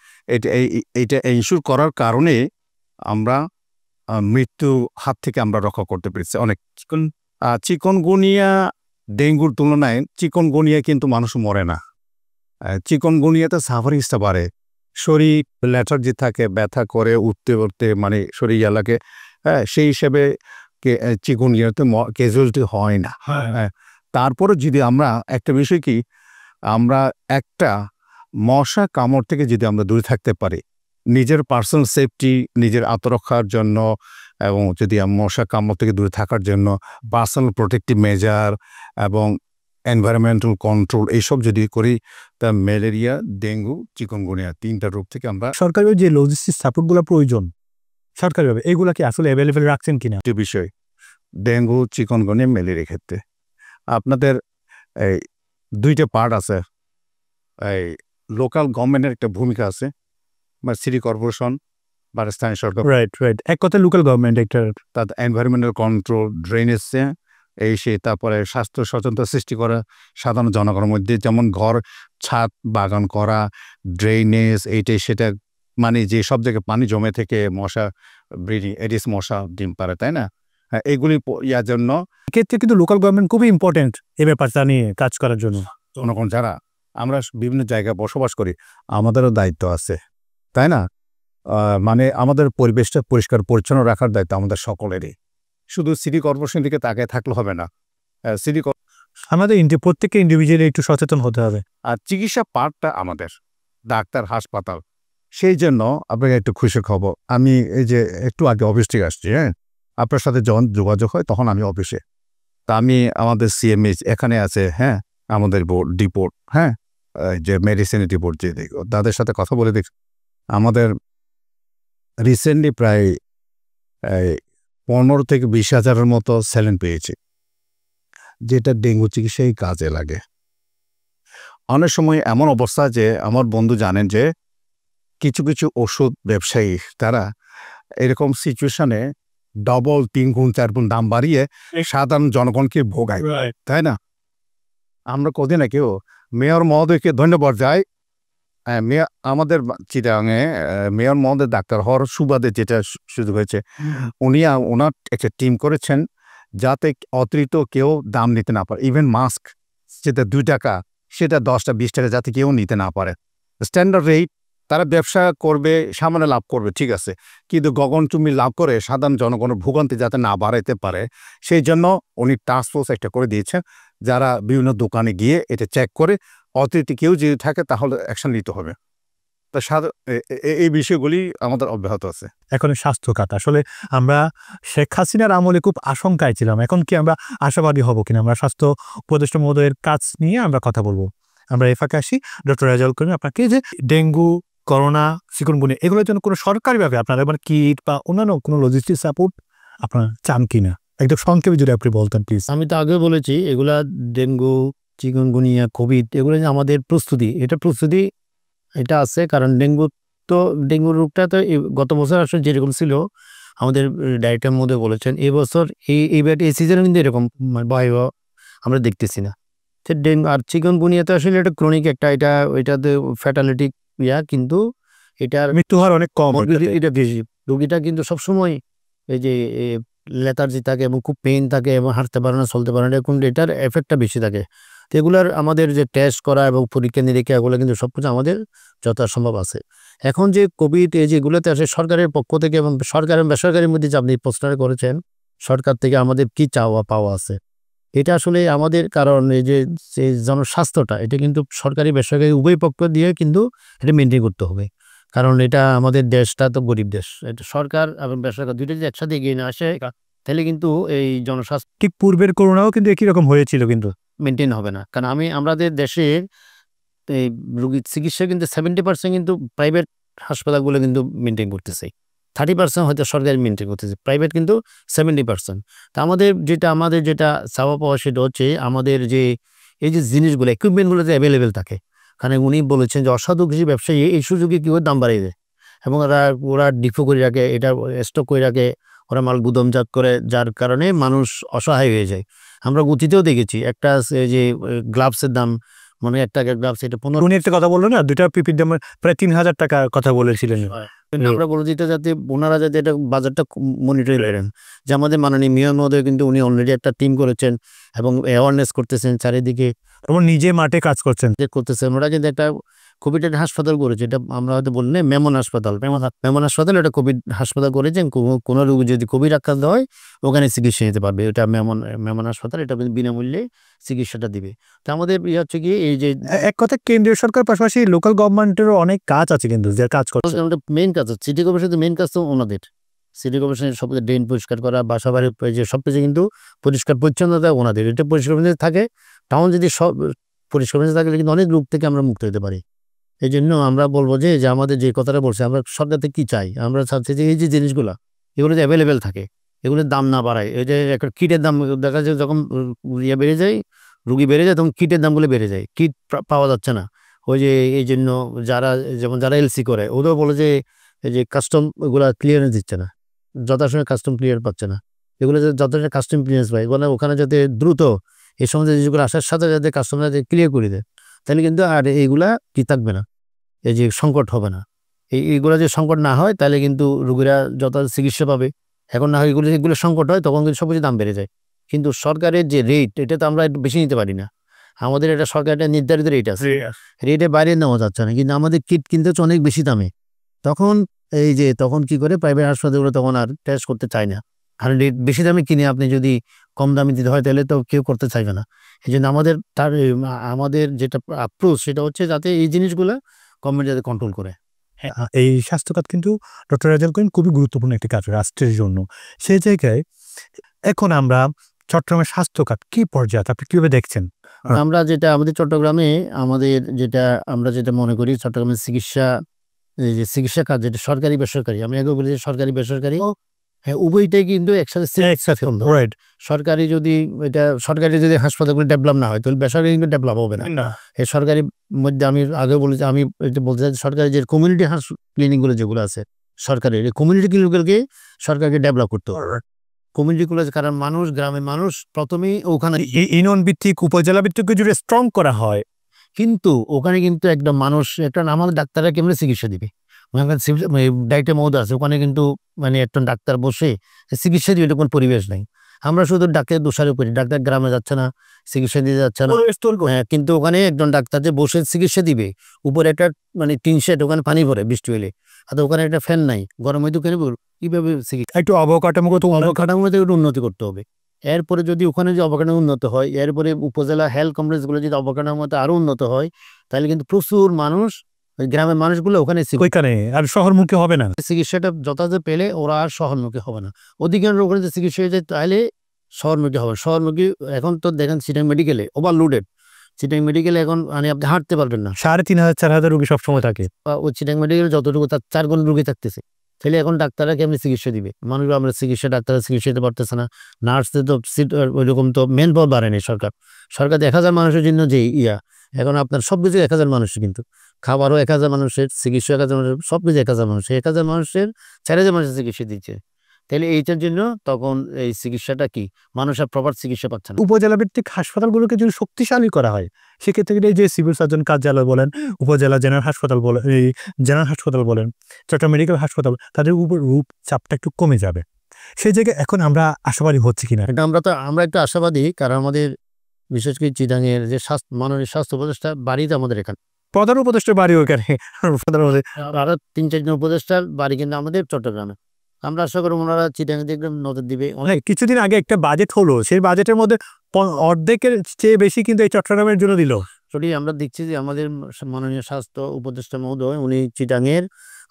এটা এনশিওর করার কারণে আমরা মৃত্যু হাত থেকে আমরা রক্ষা করতে পেরেছি অনেক। চিকনগুনিয়া ডেঙ্গুর তুলনায় চিকনগুনিয়া কিন্তু মানুষ মরে না। চিকনগুনিয়াতে সাফারিংসটা বাড়ে, শরীর ল্যাথার্জি থাকে, ব্যথা করে উঠতে মানে শরীর লাগে, হ্যাঁ, সেই হিসেবে চিকনগুনিয়াতে ক্যাজুয়ালিটি হয় না। হ্যাঁ, তারপরে যদি আমরা একটা বিষয় কি, আমরা একটা মশা কামড় থেকে যদি আমরা দূরে থাকতে পারি, নিজের পার্সোনাল সেফটি, নিজের আত্মরক্ষার জন্য, এবং যদি মশা কামড় থেকে দূরে থাকার জন্য পার্সোনাল প্রোটেক্টিভ মেজার এবং এনভায়রনমেন্টাল কন্ট্রোল এইসব যদি করি, তা ম্যালেরিয়া, ডেঙ্গু, চিকনগুনিয়া 3টা রোগ থেকে আমরা সরকারিভাবে যে লজিস্টিক সাপোর্টগুলো প্রয়োজন সরকারিভাবে এগুলো কি আসলে অ্যাভেলেবেল রাখছেন কিনা? যে বিষয় ডেঙ্গু, চিকনগুনিয়া, ম্যালেরিয়া ক্ষেত্রে আপনাদের এই 2টা পার্ট আছে। এই লোকাল গভর্নমেন্টের একটা ভূমিকা আছে, বা সিটি কর্পোরেশন বা স্থানীয় সরকার, রাইট এক কথা লোকাল গভর্নমেন্ট একটা তার এনভায়রনমেন্টাল কন্ট্রোল, ড্রেনেজ, এই সে তারপরে স্বাস্থ্য সচেতনতা সৃষ্টি করা সাধারণ জনগণের মধ্যে, যেমন ঘর ছাদ বাগান করা, ড্রেনেজ, এইটাই সেটা, মানে যে সব জায়গায় পানি জমে থেকে মশা ব্রিডিং, এডিস মশা ডিম পারে, তাই না? এইগুলি ইয়ার জন্য ক্ষেত্রে কিন্তু লোকাল গভর্নমেন্ট খুবই ইম্পর্টেন্ট এই ব্যাপারটা নিয়ে কাজ করার জন্য। জনগণ যারা আমরা বিভিন্ন জায়গায় বসবাস করি, আমাদেরও দায়িত্ব আছে, তাই না? মানে আমাদের পরিবেশটা পরিষ্কার পরিচ্ছন্ন রাখার দায়িত্ব আমাদের সকলেরই, শুধু সিটি কর্পোরেশন দিকে তাকায় থাকলে হবে না। সিটি আমাদের প্রত্যেককে ইন্ডিভিজুয়ালি একটু সচেতন হতে হবে। আর চিকিৎসা পার্টটা আমাদের ডাক্তার, হাসপাতাল। সেই জন্য আপনাকে একটু খুশি খবর, আমি এই যে একটু আগে অফিস থেকে আসছি, হ্যাঁ, আপনার সাথে যখন যোগাযোগ হয় তখন আমি অফিসে, তা আমি আমাদের সিএমএইচ এখানে আছে, হ্যাঁ, আমাদের বোর্ড ডিপোর্ট, হ্যাঁ, যে মেডিসিন ডিপোর্ট যে তাদের সাথে কথা বলে দেখ, আমাদের রিসেন্টলি প্রায় 15 থেকে 20 হাজারের মতো স্যালাইন পেয়েছি, যেটা ডেঙ্গু চিকিৎসায় কাজে লাগে। অনেক সময় এমন অবস্থা যে আমার বন্ধু জানেন যে কিছু কিছু ওষুধ ব্যবসায়ী তারা এরকম সিচুয়েশনে ডবল 3 গুণ 4 গুণ দাম বাড়িয়ে সাধারণ জনগণকে ভোগায়, তাই না? আমরা কদিন কেউ মেয়র মহোদয়কে ধন্যবাদ যাই, মেয়র আমাদের চিটাগাঙে মেয়র মহোদয় ডাক্তার হওয়ার সুবাদে যেটা সুযোগ হয়েছে, উনি ওনার একটা টিম করেছেন যাতে অতিরিক্ত কেউ দাম নিতে না পারে, ইভেন মাস্ক যেটা 2 টাকা সেটা 10টা 20 টাকা যাতে কেউ নিতে না পারে। স্ট্যান্ডার্ড রেট, তারা ব্যবসা করবে, সামান্য লাভ করবে, ঠিক আছে, কিন্তু গগনচুম্বী লাভ করে সাধারণ জনগণের ভোগান্তি যাতে না বাড়াইতে পারে, সেই জন্য উনি টাস্ক ফোর্স একটা করে দিয়েছেন, যারা বিভিন্ন দোকানে গিয়ে এটা চেক করে অতিরিক্ত কেউ যদি থাকে তাহলে অ্যাকশন নিতে হবে। তা এই বিষয়গুলি আমাদের অব্যাহত আছে। এখন স্বাস্থ্য খাত আসলে আমরা শেখ হাসিনার আমলে খুব আশঙ্কায় ছিলাম, এখন কি আমরা আশাবাদী হব কিনা? আমরা স্বাস্থ্য উপদেষ্টা মহোদয়ের কাজ নিয়ে আমরা কথা বলবো। আমরা এই ফাঁকে আসি, ডক্টর রেজাউল করিম, আপনাকে যে ডেঙ্গু, করোনা, চিকুনগুনিয়া এগুলোর জন্য কোনো সরকারিভাবে আপনারা মানে কিট বা অন্যান্য কোনো লজিস্টিক সাপোর্ট আপনারা চান কিনা, একদম সংক্ষেপে যদি আপনি বলতেন প্লিজ। আমি তো আগেও বলেছি, এগুলা ডেঙ্গু, চিকুনগুনিয়া, কোভিড, এগুলো যে আমাদের প্রস্তুতি এটা আছে। কারণ ডেঙ্গুর রোগটা তো গত বছর আসলে যেরকম ছিল আমাদের ডায়েটের মধ্যে বলেছেন, এবছর এই সিজনে কিন্তু এরকম ভয়াবহ আমরা দেখতেছি না। ডেঙ্গু আর চিকুনগুনিয়া তো আসলে এটা ক্রনিক একটা, এটাতে ফ্যাটালিটি কিন্তু এটার মৃত্যু হার অনেক কম, এটা বেশি। রোগীটা কিন্তু সবসময় এই যে লেথার্জি থাকে এবং খুব পেইন থাকে এবং হাঁটতে পারে না, চলতে পারে না, কিন্তু এটার এফেক্টটা বেশি থাকে। তো এগুলার আমাদের যে টেস্ট করা এবং পরীক্ষা নিরীক্ষা এগুলো কিন্তু সবকিছু আমাদের যথাসম্ভব আছে। এখন যে কোভিড যেগুলোতে আসে সরকারের পক্ষ থেকে এবং সরকার এবং বেসরকারির মধ্যে যে আপনি প্রশ্নটা করেছেন, সরকার থেকে আমাদের কি চাওয়া পাওয়া আছে, এটা আসলে আমাদের, কারণ এই যে জনস্বাস্থ্যটা এটা কিন্তু সরকারি বেসরকারি উভয় পক্ষ দিয়ে কিন্তু এটা মেনটেন করতে হবে। কারণ এটা আমাদের দেশটা তো গরিব দেশ, এটা সরকার এবং বেসরকার দুইটা যদি একসাথে এগিয়ে না আসে তাহলে কিন্তু এই জনস্বাস্থ্য ঠিক পূর্বের করোনাও কিন্তু একই রকম হয়েছিল, কিন্তু মেনটেন হবে না। কারণ আমাদের দেশে এই রোগীর চিকিৎসা কিন্তু 70% কিন্তু প্রাইভেট হাসপাতালগুলো কিন্তু মেনটেন করতেছে, 30% হয়তো সরকারি মেনটেন করতেছে, প্রাইভেট কিন্তু 70%। তা আমাদের যেটা চাওয়া পাওয়া সেটা হচ্ছে আমাদের যে এই যে জিনিসগুলো, ইকুইপমেন্টগুলো যে অ্যাভেলেবেল থাকে। কারণ উনি বলেছেন যে অসাধু কৃষি ব্যবসায়ী এই সুযোগে কী দাম বাড়িয়ে দেয় এবং ওরা ডিপো করে রাখে, এটা স্টক করে রাখে, ওরা মাল গুদামজাত করে, যার কারণে মানুষ অসহায় হয়ে যায়। আমরা গতিতেও দেখেছি একটা যে গ্লাভসের দাম, মানে একটা গ্লাভস এটা 15 একটা কথা বললো না, 2টা পিপির দাম প্রায় 3000 টাকা কথা বলেছিলেন। আমরা বলছি এটা যাতে ওনারা যাতে এটা বাজারটা মনিটর করেন, যে আমাদের মাননীয় মেয়র মহোদয় কিন্তু উনি অলরেডি একটা টিম করেছেন এবং অ্যাওয়ারনেস করতেছেন চারিদিকে, এবং নিজে মাঠে কাজ করছেন। ওরা কিন্তু একটা কোভিডের হাসপাতাল করেছে, এটা আমরা হয়তো বললে মেমন হাসপাতাল এটা কোভিড হাসপাতাল করেছেন। কোনো রোগী যদি কোভিড আক্রান্ত হয় ওখানে চিকিৎসা নিতে পারবে, এটা মেমন হাসপাতাল, এটা বিনামূল্যে চিকিৎসাটা দিবে। তো আমাদের হচ্ছে কি এই যে এক কথা কেন্দ্রীয় সরকার পাশাপাশি লোকাল গভর্নমেন্টেরও অনেক কাজ আছে কিন্তু, যে কাজ করছে মেইন কাজ সিটি কর্পোরেশনের মেইন কাজ তো ওনাদের, সিটি কর্পোরেশনের সব ড্রেন পরিষ্কার করা, বাসা বাড়ি যে সব কিছু কিন্তু পরিষ্কার পরিচ্ছন্নতা ওনাদের, এটা পরিষ্কার পরিচ্ছন্ন থাকে। টাউন যদি সব পরিষ্কার পরিচ্ছন্ন থাকলে কিন্তু অনেক রূপ থেকে আমরা মুক্ত হতে পারি। এই জন্য আমরা বলবো যে আমাদের যে কথাটা বলছে, আমরা সরকার থেকে কী চাই, আমরা চাচ্ছি যে এই যে জিনিসগুলো এগুলো যে অ্যাভেলেবেল থাকে, এগুলোর দাম না বাড়ায়। এই যে একটা কিটের দাম দেখা যায় যখন ইয়ে বেড়ে যায়, রুগী বেড়ে যায়, তখন কিটের দামগুলো বেড়ে যায়, কিট পাওয়া যাচ্ছে না। ওই যে এই জন্য যারা এলসি করে ওরাও বলে যে এই যে কাস্টম ওগুলো ক্লিয়ারেন্স দিচ্ছে না, যথাসময়ে কাস্টম ক্লিয়ার পাচ্ছে না, এগুলো যতটা কাস্টম ক্লিয়ারেন্স পায় বলে ওখানে যাতে দ্রুত এই সমস্ত জিনিসগুলো আসার সাথে যাতে কাস্টমার যাতে ক্লিয়ার করে দেয়, তাহলে কিন্তু আর এইগুলা কি থাকবে না, এই যে সংকট হবে না। এইগুলো যে সংকট না হয় তাহলে কিন্তু রুগীরা যত চিকিৎসা পাবে। এখন না হয় এগুলো সংকট হয়, তখন কিন্তু সব কিছু দাম বেড়ে যায়। কিন্তু সরকারের যে রেট, এটা তো আমরা একটু বেশি নিতে পারি না, আমাদের এটা সরকারের নির্ধারিত রেট আছে, রেটে বাইরে নেওয়া যাচ্ছে না। কিন্তু আমাদের কিট কিনতে হচ্ছে অনেক বেশি দামে, তখন তখন কি করে প্রাইভেট হাসপাতালগুলো তখন আর টেস্ট করতে চায় না। আর রেট বেশি দামে কিনে আপনি যদি কম দামে দিতে হয় তাহলে তো কেউ করতে চাইবে না। এই জন্য আমাদের যেটা অ্যাপ্রোচ সেটা হচ্ছে যাতে এই জিনিসগুলো গভর্নমেন্ট যাতে কন্ট্রোল করে। এই স্বাস্থ্যখাত কিন্তু ডক্টর রেজাউল করিম খুবই গুরুত্বপূর্ণ একটি কাজ রাষ্ট্রের জন্য। সেই জায়গায় এখন আমরা চট্টগ্রামের স্বাস্থ্যখাত কি পর্যায়ে আপনি কিভাবে দেখছেন? আমরা যেটা আমাদের চট্টগ্রামে আমরা যেটা মনে করি, চট্টগ্রামের এই যে চিকিৎসা কাজ যেটা সরকারি বেসরকারি, আমি আগে বলি যে সরকারি বেসরকারি হ্যাঁ উভয়টাই কিন্তু একসাথে রাইট। সরকারি যদি হাসপাতালগুলো ডেভেলপ না হয় তাহলে বেসরকারি কিন্তু ডেভেলপ হবে না। এই সরকারির মধ্যে আমি আগে বলেছি, আমি বলতে চাই সরকারি যে কমিউনিটি ক্লিনিকগুলো যেগুলো আছে সরকারের, এই কমিউনিটি ক্লিনিকগুলোকে সরকারকে ডেভেলপ করতে হবে। কমিউনিটিগুলো, কারণ মানুষ, গ্রামের মানুষ প্রথমেই ওখানে ইউনিয়ন ভিত্তিক উপজেলা ভিত্তিক যদি স্ট্রং করা হয়, কিন্তু ওখানে কিন্তু একদম মানুষ আমাদের ডাক্তাররা কেমন চিকিৎসা দিবে, ডাইরেক্টর মহোদয় আছে ওখানে, কিন্তু একজন ডাক্তার বসে চিকিৎসা দিবে কোনো পরিবেশ নাই। আমরা শুধু ডাক্তারের দোষারোপ করি, ডাক্তার গ্রামে যাচ্ছে না, চিকিৎসা দিতে যাচ্ছে না। হ্যাঁ, কিন্তু ওখানে একজন ডাক্তার যে বসে চিকিৎসা দিবে, উপরে একটা টিন শেড, ওখানে পানি ভরে বৃষ্টি হলে, আর ওখানে একটা ফ্যান নাই, গরম হয়তো কিভাবে চিকিৎসা, একটু অবকাঠামোগত উন্নতি করতে হবে। এরপরে যদি ওখানে যে অবকাঠামো উন্নত হয়, এরপরে উপজেলা হেলথ কমপ্লেক্সগুলো যদি অবকাঠামোতে আরো উন্নত হয়, তাহলে কিন্তু প্রচুর মানুষ, গ্রামের মানুষগুলো ওখানে আর শহরমুখী হবে না, চিকিৎসাটা যথাযথ পেলে ওরা আর শহরমুখী হবে না। অধিকাংশ ওখানে যে চিকিৎসা হয়ে যায় তাহলে শহরমুখী হবে। শহরমুখী এখন তো দেখেন চিটাং মেডিকেলে ওভারলোডেড, চিটাং মেডিকেলে এখন আপনি হাঁটতে পারবেন না, 3500 4000 রোগী সবসময় থাকে। ওই চিটাং মেডিকেলে যতটুকু তার 4 গুণ রোগী থাকতেছে, তাহলে এখন ডাক্তাররা কেমনি চিকিৎসা দিবে? মানুষ আমরা ডাক্তাররা চিকিৎসা দিতে পারতেছে না, নার্সদের তো ওইরকম তো মেন পাওয়ার বাড়েনি সরকার 1000 মানুষের জন্য যে এখন আপনার সবকিছু 1000 মানুষের, কিন্তু খাবারও 1000 মানুষের, চিকিৎসা 1000 মানুষের, সবকিছু 1000 মানুষের, 1000 মানুষের 4000 মানুষের চিকিৎসা দিচ্ছে। তাহলে এইটার জন্য তখন এই চিকিৎসাটা কি মানুষের প্রপার চিকিৎসা পাচ্ছে না। উপজেলা ভিত্তিক হাসপাতালগুলোকে যদি শক্তিশালী করা হয়, সেক্ষেত্রে এই যে সিভিল সার্জন কার্যালয় বলেন, উপজেলা জেনারেল হাসপাতাল বলেন, এই জেনারেল হাসপাতাল বলেন, চট্টগ্রাম মেডিকেল হাসপাতাল, তাদের উপর রূপ চাপটা একটু কমে যাবে। সেই জায়গায় এখন আমরা আশাবাদী হচ্ছে কিনা? এটা আমরা একটু আশাবাদী, কারণ আমাদের বিশেষ করে চিটাঙের যে মাননীয় স্বাস্থ্য উপদেষ্টা বাড়িতে আমাদের এখানে প্রধান উপদেষ্টার বাড়ি ওখানে, আরো 3-4 জন উপদেষ্টার বাড়ি কিন্তু আমাদের চট্টগ্রামে। আমরা আশা করি ওনারা চিটাঙে দেখবেন নজর দিবে। কিছুদিন আগে একটা বাজেট হলো, সেই বাজেটের মধ্যে অর্ধেকের চেয়ে বেশি কিন্তু এই চট্টগ্রামের জন্য দিল। আমরা দেখছি যে আমাদের মাননীয় স্বাস্থ্য উপদেষ্টা মহোদয় উনি চিটাঙের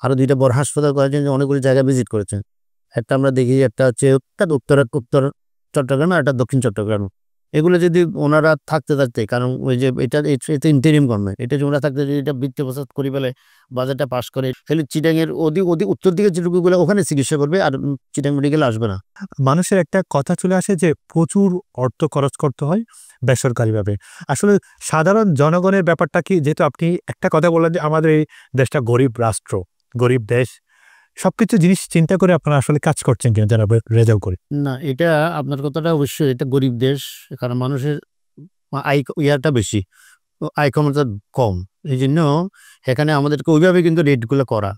আরো 2টা বড় হাসপাতাল করার জন্য অনেকগুলি জায়গায় ভিজিট করেছেন। একটা আমরা দেখি, একটা হচ্ছে উত্তর চট্টগ্রাম আর একটা দক্ষিণ চট্টগ্রাম। এগুলো যদি ওনারা থাকতে, কারণ ওই যে এটা ইন্টারিম গভর্নমেন্ট, এটা যদি ওনারা থাকতে, যদি এটা বৃত্তি প্রসাদ করে ফেলে, বাজেটটা পাস করে, তাহলে চিটাঙের অধিক উত্তর দিকে যে রোগীগুলো ওখানে চিকিৎসা করবে, আর চিটাং মেডিকেলে আসবে না। মানুষের একটা কথা চলে আসে যে প্রচুর অর্থ খরচ করতে হয় বেসরকারিভাবে। আসলে সাধারণ জনগণের ব্যাপারটা কি, যেহেতু আপনি একটা কথা বললেন যে আমাদের এই দেশটা গরিব রাষ্ট্র, গরিব দেশ, সবকিছু জিনিস চিন্তা করে আপনারা আসলে কাজ করছেন কিনা যারা রেজাউল করি? না, এটা আপনার কথাটা অবশ্যই, এটা গরিব দেশ, কারণ মানুষের ইয়াটা বেশি, আয় ক্ষমতা কম, এই জন্য এখানে আমাদেরকে ওইভাবে কিন্তু রেটগুলো করা।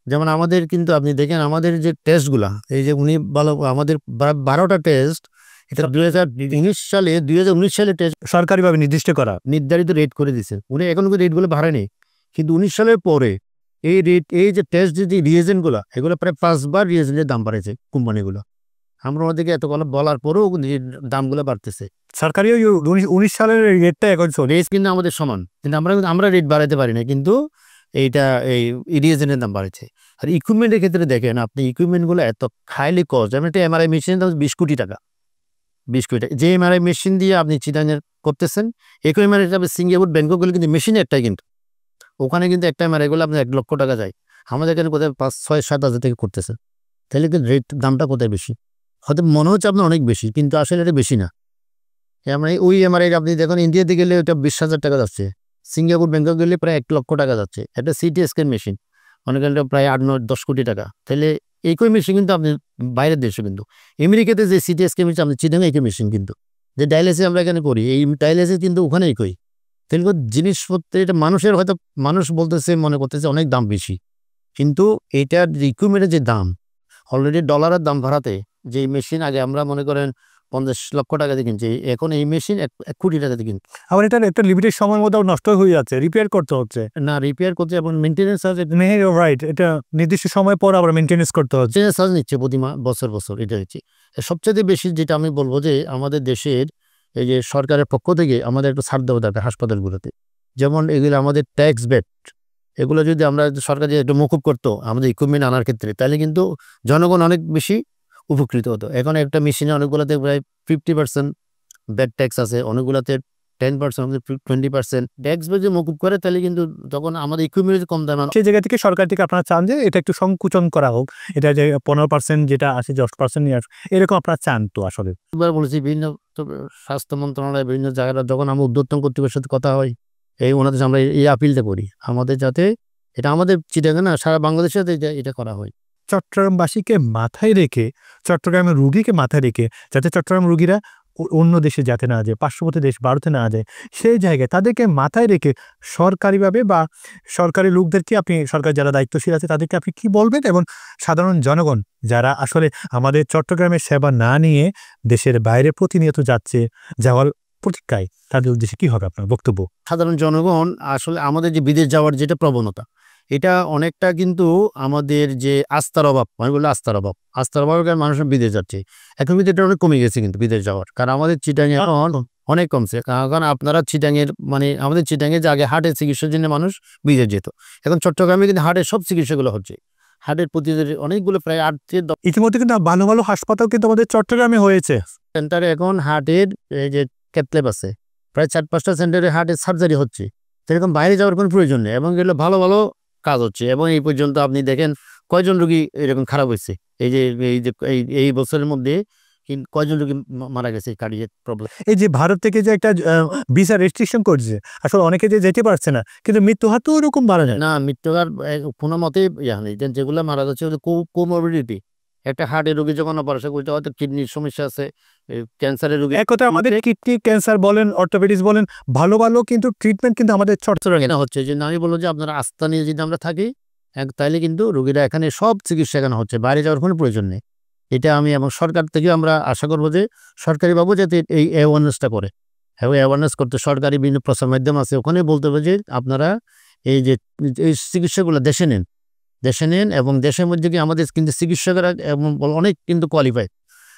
যেমন আমাদের কিন্তু আপনি দেখেন আমাদের যে টেস্টগুলা, এই যে উনি ভালো, আমাদের 12টা টেস্ট, এটা 2019 সালে টেস্ট সরকারিভাবে নির্ধারিত রেট করে দিচ্ছে উনি। এখন রেটগুলো বাড়েনি, কিন্তু 19 সালের পরে এই যে টেস্ট যদি রিয়েজেন্টগুলো, এগুলো প্রায় 5 বার রিয়েজেন্টের দাম বাড়েছে কোম্পানিগুলো। আমরা ওদেরকে এত বলার পরেও দামগুলো বাড়তেছে। সরকারি 19 সালের রেটটা এখন রেট কিন্তু আমাদের সমান, কিন্তু আমরা রেট বাড়াতে পারি না। কিন্তু এইটা এই রিয়েজেন্টের দাম বাড়ছে। আর ইকুইপমেন্টের ক্ষেত্রে দেখেন আপনি ইকুইপমেন্টগুলো এত হাইলি কস্ট, যেমন একটা এমআরআই মেশিনের দাম 20 কোটি টাকা, 20 কোটি টাকা। যে এমআরআই মেশিন দিয়ে আপনি চিটাঙের করতেছেন, একই এমআরআই আপনি সিঙ্গাপুর ব্যাংকক গেলে কিন্তু মেশিন একটাই, কিন্তু ওখানে কিন্তু একটা এমআরআই গুলো আপনার 1 লক্ষ টাকা যায়, আমাদের এখানে কোথায় 5, 6, 7 হাজার থেকে করতেছে। তাহলে কিন্তু রেট দামটা কোথায় বেশি? হয়তো মনে হচ্ছে আপনার অনেক বেশি, কিন্তু আসলে এটা বেশি না। মানে ওই এমআরআই আপনি দেখুন ইন্ডিয়াতে গেলে ওটা 20,000 টাকা যাচ্ছে, সিঙ্গাপুর ব্যাংকক গেলে প্রায় 1 লক্ষ টাকা যাচ্ছে। একটা সিটি স্ক্যান মেশিন মনে করেন প্রায় 8, 9, 10 কোটি টাকা। তাহলে একই মেশিন কিন্তু আপনি বাইরের দেশে, কিন্তু আমেরিকাতে যে সিটি স্ক্যান মেশিন আপনি চিনেন একই মেশিন, কিন্তু যে ডায়ালিসিস আমরা এখানে করি এই ডায়ালিসিস কিন্তু ওখানে একই। তাহলে জিনিসপত্র এটা মানুষের হয়তো মানুষ বলতেছে মনে করতেছে অনেক দাম বেশি, কিন্তু এটার ইকুইপমেন্টের যে দাম অলরেডি ডলারের দাম বাড়াতে, যে মেশিন আগে আমরা মনে করেন 50 লক্ষ টাকা দিয়ে কিনছি, এখন এই মেশিন 1 কোটি টাকা দিয়ে কিনছি। আবার এটা একটা লিমিটেড সময়ের মধ্যেও নষ্ট হয়ে যাচ্ছে, রিপেয়ার করতে হচ্ছে। না রিপেয়ার করতে এবং মেনটেন্যান্স চার্জ, রাইট, এটা নির্দিষ্ট সময় পর আবার মেনটেন্যান্স করতে হচ্ছে। মেনটেন্যান্স চার্জ নিচ্ছে প্রতি বছর বছর। এটা হচ্ছে সবচেয়ে বেশি যেটা আমি বলবো যে আমাদের দেশের এই যে সরকারের পক্ষ থেকে আমাদের একটু ছাড় দেওয়া দরকার হাসপাতালগুলোতে। যেমন এগুলো আমাদের ট্যাক্স বেট, এগুলো যদি আমরা সরকার যদি একটু মকুব করতো আমাদের ইকুইপমেন্ট আনার ক্ষেত্রে, তাহলে কিন্তু জনগণ অনেক বেশি উপকৃত হতো। এখন একটা মেশিনে অনেকগুলোতে প্রায় 50% ব্যাট ট্যাক্স আছে, অনেকগুলোতে 10%, 20% ট্যাক্স যদি মকুব করে, তাহলে কিন্তু তখন আমাদের ইকুইপমেন্ট কম দাম। সেই জায়গা থেকে সরকার থেকে আপনারা চান যে এটা একটু সংকুচন করা হোক, এটা যে 15% যেটা আছে 10% নিয়ে এরকম আপনারা চান তো? আসলে এবার বলেছি বিভিন্ন স্বাস্থ্য মন্ত্রণালয় বিভিন্ন জায়গায় যখন আমরা উদ্যোক্তন কর্তৃপক্ষের সাথে কথা হয়, এই ওনাদের আমরা এই আপিলটা করি আমাদের যাতে এটা আমাদের চিটাগাং না সারা বাংলাদেশে এটা করা হয়। চট্টগ্রামবাসীকে মাথায় রেখে, চট্টগ্রামের রুগীকে মাথায় রেখে, যাতে চট্টগ্রাম রুগীরা অন্য দেশে যাতে না যায়, পার্শ্ববর্তী দেশ ভারতে না যায়, সেই জায়গায় তাদেরকে মাথায় রেখে সরকারিভাবে বা সরকারি লোকদেরকে আপনি, সরকার যারা দায়িত্বশীল আছে তাদেরকে আপনি কি বলবেন? এবং সাধারণ জনগণ যারা আসলে আমাদের চট্টগ্রামের সেবা না নিয়ে দেশের বাইরে প্রতিনিয়ত যাচ্ছে, যাওয়ার প্রতিজ্ঞায়, তাদের উদ্দেশ্যে কি হবে আপনার বক্তব্য? সাধারণ জনগণ আসলে আমাদের যে বিদেশ যাওয়ার যেটা প্রবণতা, এটা অনেকটা কিন্তু আমাদের যে আস্থার অভাব, অনেকগুলো আস্থার অভাবের কারণে মানুষ বিদেশ যাচ্ছে। এখন কিন্তু এটা অনেক কমে গেছে কিন্তু বিদেশ যাওয়ার, কারণ আমাদের চিটাঙে অনেক কমছে। কারণ আপনারা চিটাঙের মানে আমাদের চিটাঙে যে আগে হার্টের চিকিৎসার জন্য মানুষ বিদেশ যেত, এখন চট্টগ্রামে কিন্তু হার্টের সব চিকিৎসাগুলো হচ্ছে। হার্টের প্রতি অনেকগুলো প্রায় 8 থেকে 10 ইতিমধ্যে কিন্তু ভালো ভালো হাসপাতাল কিন্তু আমাদের চট্টগ্রামে হয়েছে। সেন্টারে এখন হার্টের এই যে ক্যাথল্যাব আছে, প্রায় 4-5টা সেন্টারে হার্টের সার্জারি হচ্ছে। সেরকম বাইরে যাওয়ার কোনো প্রয়োজন নেই, এবং এগুলো ভালো ভালো কাজ হচ্ছে। এবং এই পর্যন্ত আপনি দেখেন কয়জন রোগী এরকম খারাপ হয়েছে এই বছরের মধ্যে, কয়জন রোগী মারা গেছে কার্ডিয়াক প্রবলেম। এই যে ভারত থেকে যে একটা ভিসা রেস্ট্রিকশন করছে, আসলে অনেকে যে যেতে পারছে না, কিন্তু মৃত্যু হার তো ওরকম বাড়া যায় না, মৃত্যুহার কোনো মতেই নেই। যেগুলো মারা যাচ্ছে কোমরবিডিটি, একটা হার্টের রোগী যখন অপারেশন করতে, হয়তো কিডনির সমস্যা আছে, ক্যান্সারের রোগী। এক কথা আমাদের কিডনি ক্যান্সার বলেন, অর্থোপেডিক্স বলেন, ভালো ভালো কিন্তু ট্রিটমেন্ট কিন্তু আমাদের চট্টগ্রামে হচ্ছে। যে আমি বলবো যে আপনারা আস্থা নিয়ে যদি আমরা থাকি, তাইলে কিন্তু রোগীরা এখানে সব চিকিৎসা এখানে হচ্ছে, বাইরে যাওয়ার কোনো প্রয়োজন নেই। এটা আমি এবং সরকার থেকে আমরা আশা করবো যে সরকারিভাবে যাতে এই অ্যাওয়ারনেসটা করে, এবং অ্যাওয়ারনেস করতে সরকারি বিভিন্ন প্রচার মাধ্যম আছে, ওখানে বলতে হবে যে আপনারা এই যে এই চিকিৎসাগুলো দেশে নেন এবং দেশের মধ্যে কি আমাদের কিন্তু চিকিৎসকেরা এবং অনেক কিন্তু কোয়ালিফাইড,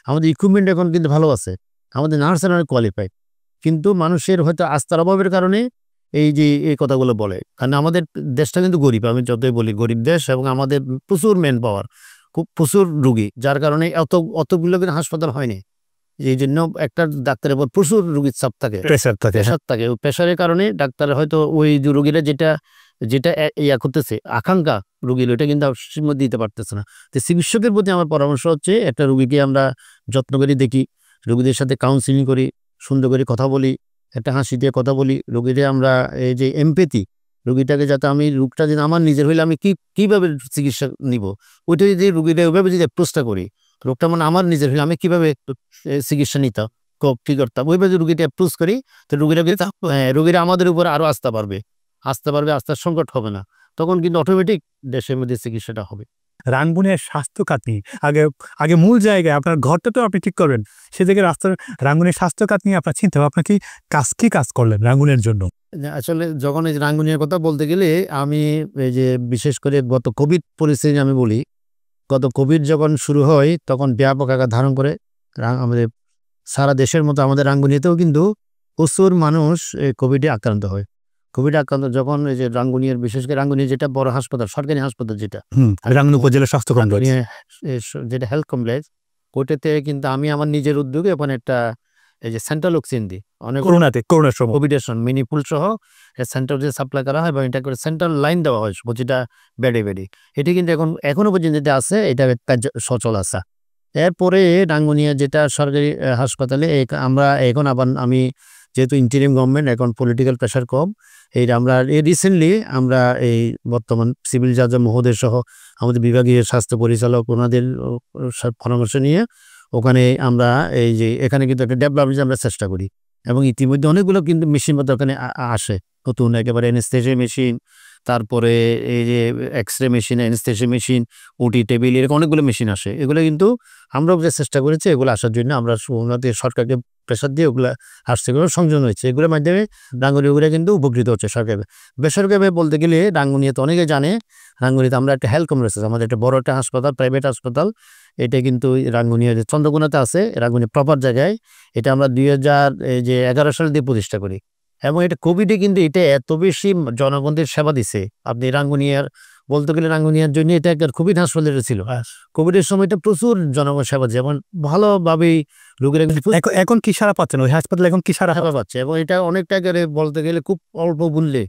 আমাদের ইকুইপমেন্ট এখন কিন্তু ভালো আছে, আমাদের নার্সের অনেক কোয়ালিফাইড, কিন্তু মানুষের হয়তো আস্থার অভাবের কারণে এই কথাগুলো বলে। কারণ আমাদের দেশটা কিন্তু গরিব, আমি যতই বলি গরিব দেশ, এবং আমাদের প্রচুর ম্যান পাওয়ার, খুব প্রচুর রুগী, যার কারণে অতগুলো কিন্তু হাসপাতাল হয়নি। এই জন্য একটা ডাক্তারের উপর প্রচুর রুগীর চাপ থাকে, প্রেশার থাকে। ওই প্রেশারের কারণে ডাক্তার হয়তো ওই যে রুগীরা যেটা ইয়া করতেছে আকাঙ্ক্ষা রুগীর, ওইটা কিন্তু দিতে পারতেছে না। তো চিকিৎসকের প্রতি আমার পরামর্শ হচ্ছে একটা রুগীকে আমরা যত্ন করে দেখি, রুগীদের সাথে কাউন্সিলিং করি, সুন্দর করে কথা বলি, একটা হাসি দিয়ে কথা বলি, রুগীদের আমরা এই যে এমপ্যাথি, রুগীটাকে যাতে আমি রোগটা যদি আমার নিজের হইলে আমি কিভাবে চিকিৎসা নিব, ওইটা যদি রুগীরা ওইভাবে যদি অ্যাপ্রোচটা করি, রোগটা মানে আমার নিজের হইলে আমি কিভাবে চিকিৎসা নিতাম, কি করতাম, ওইভাবে রুগীটা অ্যাপ্রোচ করি, তো রুগীরা আমাদের উপর আরো আস্থা পারবে, আস্থার সংকট হবে না, তখন কিন্তু অটোমেটিক দেশের মধ্যে চিকিৎসাটা হবে। রাঙ্গুনিয়ার স্বাস্থ্য খাত নিয়ে আগে মূল জায়গায় আপনার ঘরটা তো আপনি ঠিক করবেন, সে জায়গায় রাঙ্গুনিয়ার স্বাস্থ্য খাত নিয়ে আপনার চিন্তা ভাবনা কি কাজ করলেন রাঙ্গুনিয়ার জন্য? আসলে যখন এই রাঙ্গুনিয়ার কথা বলতে গেলে আমি এই যে বিশেষ করে গত কোভিড পরিস্থিতি আমি বলি, গত কোভিড যখন শুরু হয় তখন ব্যাপক আকার ধারণ করে আমাদের সারা দেশের মতো আমাদের রাঙ্গুনিয়াতেও কিন্তু প্রচুর মানুষ কোভিডে আক্রান্ত হয়। কোভিড আক্রান্ত যখন এই যে রাঙ্গুনিয়ার, বিশেষ করে রাঙ্গুনিয়া যেটা বড় হাসপাতাল, সরকারি হাসপাতাল যেটা রাঙ্গুনিয়া উপজেলা স্বাস্থ্য কমপ্লেক্স, যেটা হেলথ কমপ্লেক্স, ওটাতে কিন্তু আমি আমার নিজের উদ্যোগে ওখানে একটা এই যে সেন্ট্রাল অক্সিজেন দিই অনেক করোনার সময় কোভিডের সময় মিনি পুল সহ সেন্ট্রাল যে সাপ্লাই করা হয় এবং এটা করে সেন্ট্রাল লাইন দেওয়া হয় প্রতিটা বেডে বেডে। এটি কিন্তু এখনো পর্যন্ত যেটা আছে এটা কার্য সচল আছে। এরপরে রাঙ্গুনিয়া যেটা সরকারি হাসপাতালে আমরা এখন আবার আমি যেহেতু ইন্টারিম গভর্নমেন্ট, এখন পলিটিক্যাল প্রেশার কম, আমরা রিসেন্টলি আমরা এই বর্তমান সিভিল জাজ মহোদয় সহ আমাদের বিভাগীয় স্বাস্থ্য পরিচালক ওনাদের পরামর্শ নিয়ে ওখানে আমরা এই যে এখানে কিন্তু একটা ডেভেলপমেন্ট আমরা চেষ্টা করি এবং ইতিমধ্যে অনেকগুলো কিন্তু মেশিনপত্র ওখানে আসে নতুন, একেবারে অ্যানেস্থেসিয়া মেশিন, তারপরে এই যে x ray machine, anaesthesia machine, OT table, এরকম অনেকগুলো মেশিন আসে। এগুলো কিন্তু আমরাও যে চেষ্টা করেছি এগুলো আসার জন্য আমরা ওনাদের সরকারকে প্রেশার দিয়ে ওগুলো আসছে, এগুলো সংযোজন হচ্ছে, এগুলোর মাধ্যমে রাঙ্গুনিয়াগুলো কিন্তু উপকৃত হচ্ছে সরকার। বেসরকারিভাবে বলতে গেলে রাঙ্গুনিয়াতে অনেকে জানে, রাঙ্গুনিয়াতে আমরা একটা হেলথ কমপ্লেক্স আছে, আমাদের একটা বড় একটা হাসপাতাল, প্রাইভেট হাসপাতাল। এটা কিন্তু রাঙ্গুনিয়া যে চন্দ্রকোনাতে আছে, রাঙ্গুনিয়া প্রপার জায়গায়, এটা আমরা 2011 সাল দিয়ে প্রতিষ্ঠা করি এবং এটা কোভিডে কিন্তু এটা এত বেশি জনগণদের সেবা দিছে। আপনি রাঙ্গুনিয়ার বলতে গেলে রাঙ্গুনিয়ার জন্য এটা একটা কোভিড হাসপাতাল ছিল, কোভিডের সময়টা প্রচুর জনগণ সেবা, যেমন ভালোভাবেই রোগীরা এখন কি সারা পাচ্ছেন ওই হাসপাতালে, এখন কি সারা সেবা পাচ্ছে এবং এটা অনেকটা করে বলতে গেলে খুব অল্প মূল্যে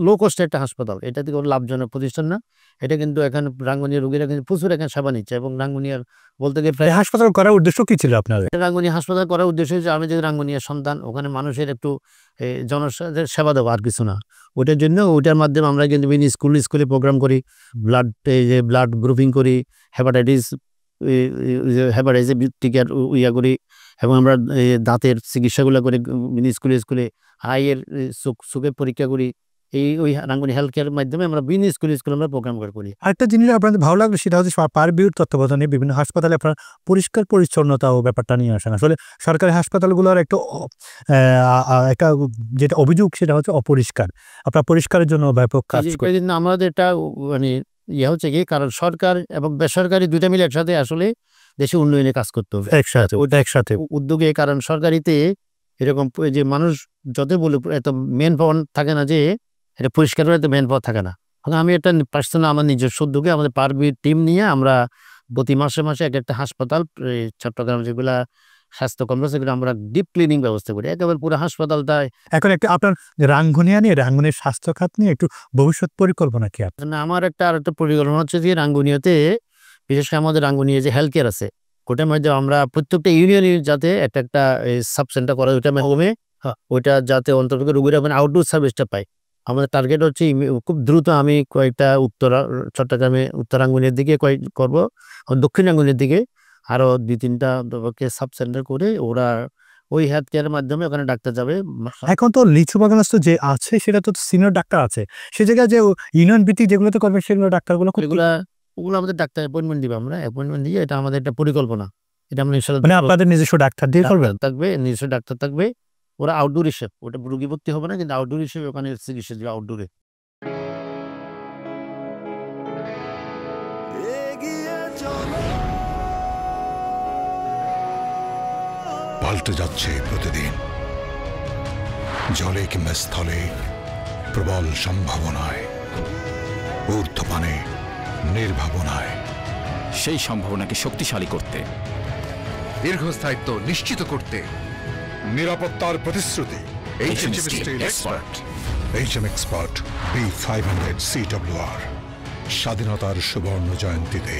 লো কস্ট একটা হাসপাতাল। এটা থেকে লাভজনক প্রতিষ্ঠান না, এটা কিন্তু এখানে রাঙ্গুনিয়ার রোগীরা কিন্তু প্রচুর এখানে সেবা নিচ্ছে এবং রাঙ্গুনিয়ার বলতে গেলে হাসপাতাল করার উদ্দেশ্য কি ছিল আপনার? রাঙ্গুনিয়া হাসপাতাল করার উদ্দেশ্য হচ্ছে আমি যে রাঙ্গুনিয়ার সন্তান, ওখানে মানুষের একটু জনসাধারণের সেবা দেবো আর কিছু না। ওটার জন্য ওটার মাধ্যমে আমরা কিন্তু স্কুলে প্রোগ্রাম করি, ব্লাড গ্রুপিং করি, হেপাটাইটিস টিকার ইয়া করি এবং আমরা দাঁতের চিকিৎসাগুলো করি স্কুলে আইয়ের চোখের পরীক্ষা করি। ওই রাঙ্গুনিয়া হেলথ কেয়ারের মাধ্যমে আমরা স্কুলে আমরা প্রোগ্রাম করি। আরেকটা জিনিস আপনাদের ভালো লাগলো সেটা হচ্ছে পারবিউর তত্ত্বাবধানে বিভিন্ন হাসপাতালে আপনার পরিষ্কার পরিচ্ছন্নতা ও ব্যাপারটা নিয়ে আসেন। আসলে সরকারি হাসপাতালগুলোর একটা যেটা অভিযোগ সেটা হচ্ছে অপরিষ্কার, আপনার পরিষ্কারের জন্য ব্যাপক কাজ করেন। আমাদের এটা মানে হচ্ছে কি, কারণ সরকার এবং বেসরকারি দুইটা মিলে একসাথে আসলে দেশে উন্নয়নে কাজ করতে হবে একসাথে উদ্যোগে। কারণ সরকারিতে এরকম যে মানুষ যত বলে এত মেন পাওয়ার থাকে না, যে এটা পরিষ্কার এত মেন পাওয়ার থাকে না। আমি একটা পার্সোনাল আমার নিজস্ব উদ্যোগে আমাদের পারবি টিম নিয়ে আমরা প্রতি মাসে একটা হাসপাতাল চট্টগ্রাম যেগুলা স্বাস্থ্য কমপ্লেক্স, এগুলো আমরা ডিপ ক্লিনিং ব্যবস্থা করি একেবারে পুরো হাসপাতালটায়। এখন একটা আপনার রাঙ্গুনিয়ার স্বাস্থ্য খাত নিয়ে একটু ভবিষ্যৎ পরিকল্পনা কি? আমার আরেকটা পরিকল্পনা হচ্ছে যে রাঙ্গুনিয়াতে বিশেষ করে আমাদের রাঙ্গুনিয়া যে হেলথ কেয়ার আছে ওটার মধ্যে আমরা প্রত্যেকটা ইউনিয়নে যাতে একটা সাব সেন্টার করা, ওইটা হবে ওইটা যাতে অন্তর্ভুক্ত রোগীরা মানে আউটডোর সার্ভিসটা পায়। আমাদের টার্গেট হচ্ছে খুব দ্রুত আমি কয়েকটা চট্টগ্রামে উত্তর রাঙ্গুনিয়ার দিকে করবো, দক্ষিণ রাঙ্গুনিয়ার দিকে আরো 2-3টা সাব সেন্টার করে ওরা ওই হেলথ কেয়ারের মাধ্যমে ওখানে ডাক্তার যাবে। এখন তো লিচু বাগানস্থ যে আছে সেটা তো সিনিয়র ডাক্তার আছে, সে জায়গায় যে ইউনিয়ন ভিত্তিক যেগুলোতে করবে সেগুলো ডাক্তারগুলো ওগুলো আমাদের ডাক্তার অ্যাপয়েন্টমেন্ট দিবে, আমরা অ্যাপয়েন্টমেন্ট দিয়ে এটা আমাদের একটা পরিকল্পনা। এটা আমরা মানে আপনাদের নিজস্ব ডাক্তার দিয়ে করবেন? থাকবে নিজস্ব ডাক্তার থাকবে, ওরা আউটডোর হিসেবে, ওটা রোগী ভর্তি হবে না কিন্তু আউটডোর হিসেবে ওখানে চিকিৎসা দিবে আউটডোরে। পাল্টে যাচ্ছে প্রতিদিন, জলে কিংবা স্থলে প্রবল সম্ভাবনায়, ঊর্ধ্বপানে নির্ভাবনায়। সেই সম্ভাবনাকে শক্তিশালী করতে, দীর্ঘস্থায়িত্ব নিশ্চিত করতে, নিরাপত্তার প্রতিশ্রুতি। HM Steel Expert HM Expert B500 CWR। স্বাধীনতার সুবর্ণ জয়ন্তীতে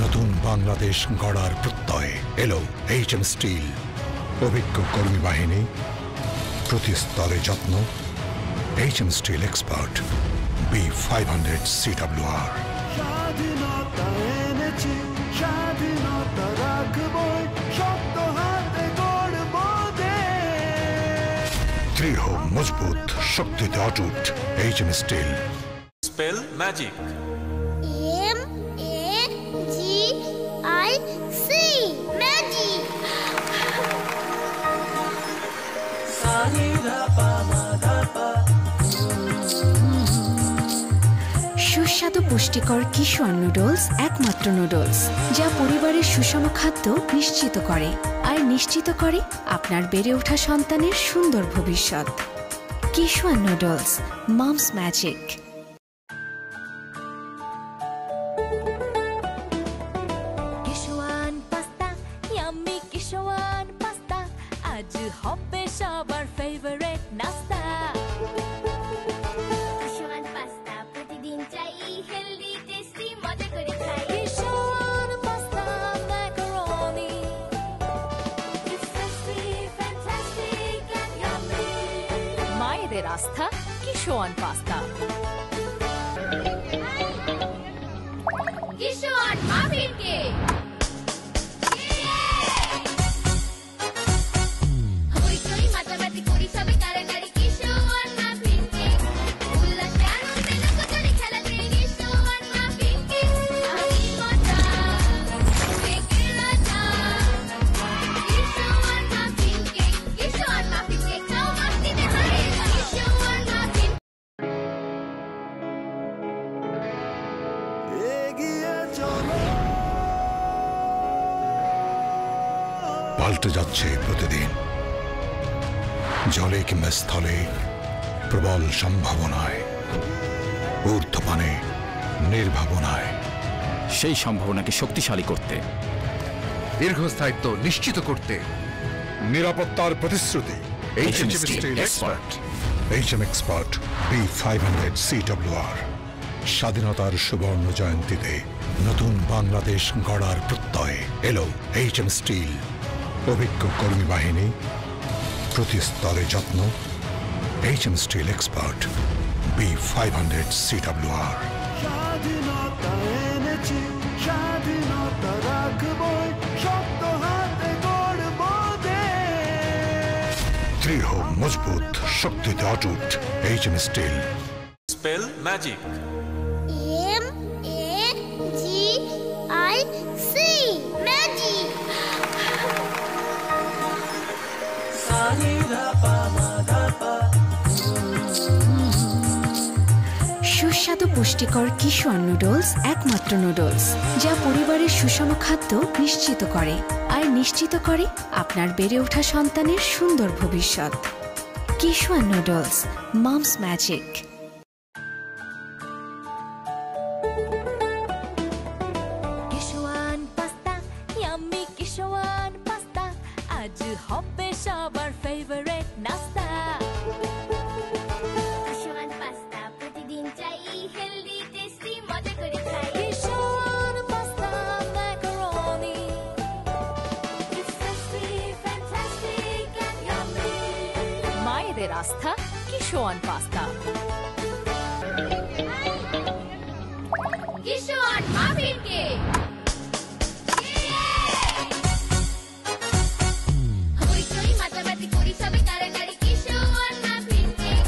নতুন বাংলাদেশ গড়ার প্রত্যয় এলো HM স্টিল। অভিজ্ঞ কর্মী বাহিনী, প্রতি স্তরে যত্ন। HM Steel Expert B500 CWR। স্বাধীনতা এনেছি, স্বাধীনতা রাখবই, শক্ত হাতে গড়ব দেশ। দৃঢ় মজবুত শক্তিতে অটুট HM steel. Spell magic. MAGIC magic. সুস্বাদু পুষ্টিকর কিশোর নুডলস একমাত্র নুডলস যা পরিবারের সুষম খাদ্য নিশ্চিত করে আর নিশ্চিত করে আপনার বেড়ে ওঠা সন্তানের সুন্দর ভবিষ্যৎ। Kishwan noodles, moms magic. Kishwan pasta, yummy Kishwan pasta, আজ হবে সবার ফেভারিট নাস্তা। কিশোয়ান পাস্তা প্রতিদিন চাই, হেলদি টেস্টি মজা করে খাই। Kishwan pasta macaroni, It's tasty, fantastic and yummy. মায়েদের আস্থা Kishwan pasta. Kishwan muffin cake. হইচই মাতামাতি করি সবে কারাকারি, কিশোয়ান মাফিন কেক। উল্লাসে আনন্দে লুকোচুরি খেলাতে, কিশোয়ান মাফিন কেক। আমি মজা, কেকের রাজা। কিশোয়ান মাফিন কেক, কিশোয়ান মাফিন কেক, খাও মাস্তিতে হারিয়ে যাও। কিশোয়ান মাফিন এগিয়ে চলো, পাল্টে যাচ্ছে প্রতিদিন, জলে কিংবা স্থলে, প্রবল সম্ভাবনায়, ঊর্ধ্বপানে, নির্ভাবনায়। সেই সম্ভাবনাকে শক্তিশালী করতে, দীর্ঘস্থায়িত্ব নিশ্চিত করতে নিরাপত্তার প্রতিশ্রুতি। HM Steel Expert। HM Expert B500 CWR। স্বাধীনতার সুবর্ণ জয়ন্তীতে নতুন বাংলাদেশ গড়ার প্রত্যয়ে এলো HM স্টিল। অভিজ্ঞ কর্মী বাহিনী, প্রতি স্তরে যত্ন। HM steel expert B500 CWR। স্বাধীনতা এনেছি, স্বাধীনতা রাখবই, শক্ত হাতে গড়বো দেশ। দৃঢ়, মজবুত, শক্তিতে অটুট। HM steel. Spell magic. MAGIC magic. সুস্বাদু পুষ্টিকর কিশোয়ান নুডলস, একমাত্র নুডলস যা পরিবারের সুষম খাদ্য নিশ্চিত করে আর নিশ্চিত করে আপনার বেড়ে ওঠা সন্তানের সুন্দর ভবিষ্যৎ। Kishwan noodles, moms magic. Kishwan pasta, yummy Kishwan pasta, আজ হবে সবার ফেভারিট নাস্তা। কিশোয়ান পাস্তা প্রতিদিন চাই, হেলদি টেস্টি মজা করে খাই। Kishwan pasta macaroni, It's tasty, fantastic and yummy. মায়েদের আস্থা Kishwan pasta. Kishwan muffin cake. হইচই মাতামাতি করি সবে কারাকারি, কিশোয়ান মাফিন কেক।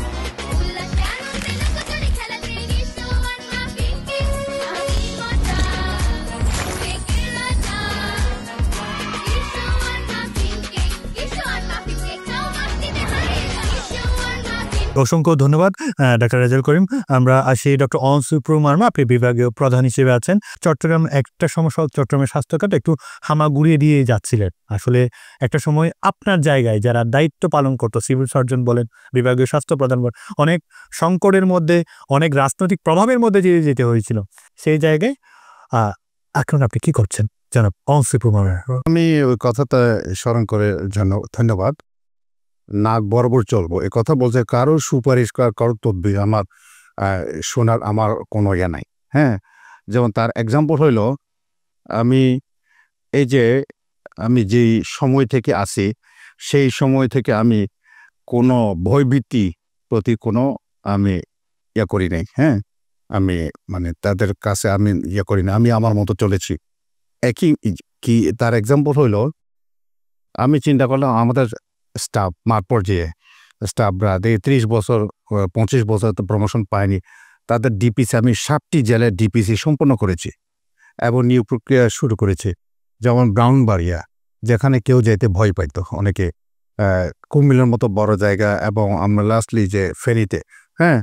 উল্লাসে আনন্দে লুকোচুরি খেলাতে, কিশোয়ান মাফিন কেক। আমি মজা, কেকের রাজা। কিশোয়ান মাফিন কেক, কিশোয়ান মাফিন কেক, খাও মাস্তিতে হারিয়ে যাও। কিশোয়ান মাফিন। অসংখ্য ধন্যবাদ ডাক্তার রেজাউল করিম। আমরা আসি ডক্টর অনসুপ্রু মার্মা, আপনি বিভাগীয় প্রধান হিসেবে আছেন চট্টগ্রাম। একটা সমস্যা, চট্টগ্রামের স্বাস্থ্যখাত একটু হামাগুড়িয়ে দিয়ে যাচ্ছিলেন। আসলে একটা সময় আপনার জায়গায় যারা দায়িত্ব পালন করতো, সিভিল সার্জন বলেন, বিভাগীয় স্বাস্থ্য প্রধান বলেন, অনেক সংকটের মধ্যে, অনেক রাজনৈতিক প্রভাবের মধ্যে দিয়ে যেতে হয়েছিল। সেই জায়গায় এখন আপনি কি করছেন জনাব অনসুপ্রু মার্মা? আমি ওই কথাটা স্মরণ করে জন্য ধন্যবাদ। নাক বরাবর চলবো এ কথা বলছে, কারো সুপারিশ কারো তদবির আমার শোনার আমার কোনো ইয়ে নাই। হ্যাঁ, যেমন তার এক্সাম্পল হইল, আমি এই যে আমি যেই সময় থেকে আসি, সেই সময় থেকে আমি কোনো ভয়ভীতি প্রতি কোনো আমি ইয়ে করি নাই। হ্যাঁ, আমি মানে তাদের কাছে আমি ইয়ে করি না, আমি আমার মতো চলেছি। একই কি তার এক্সাম্পল হইল, আমি চিন্তা করলাম আমাদের স্টাফ মাঠ পর্যায়ে স্টাফরা 30 বছর 25 বছর তো প্রমোশন পায়নি, তাদের ডিপিসি আমি 7টি জেলার ডিপিসি সম্পন্ন করেছি এবং নিয়োগ প্রক্রিয়া শুরু করেছি। যেমন ব্রাউনবাড়িয়া, যেখানে কেউ যেতে ভয় পাইত অনেকে, কুমিল্লার মতো বড় জায়গা, এবং আমরা লাস্টলি যে ফেনীতে, হ্যাঁ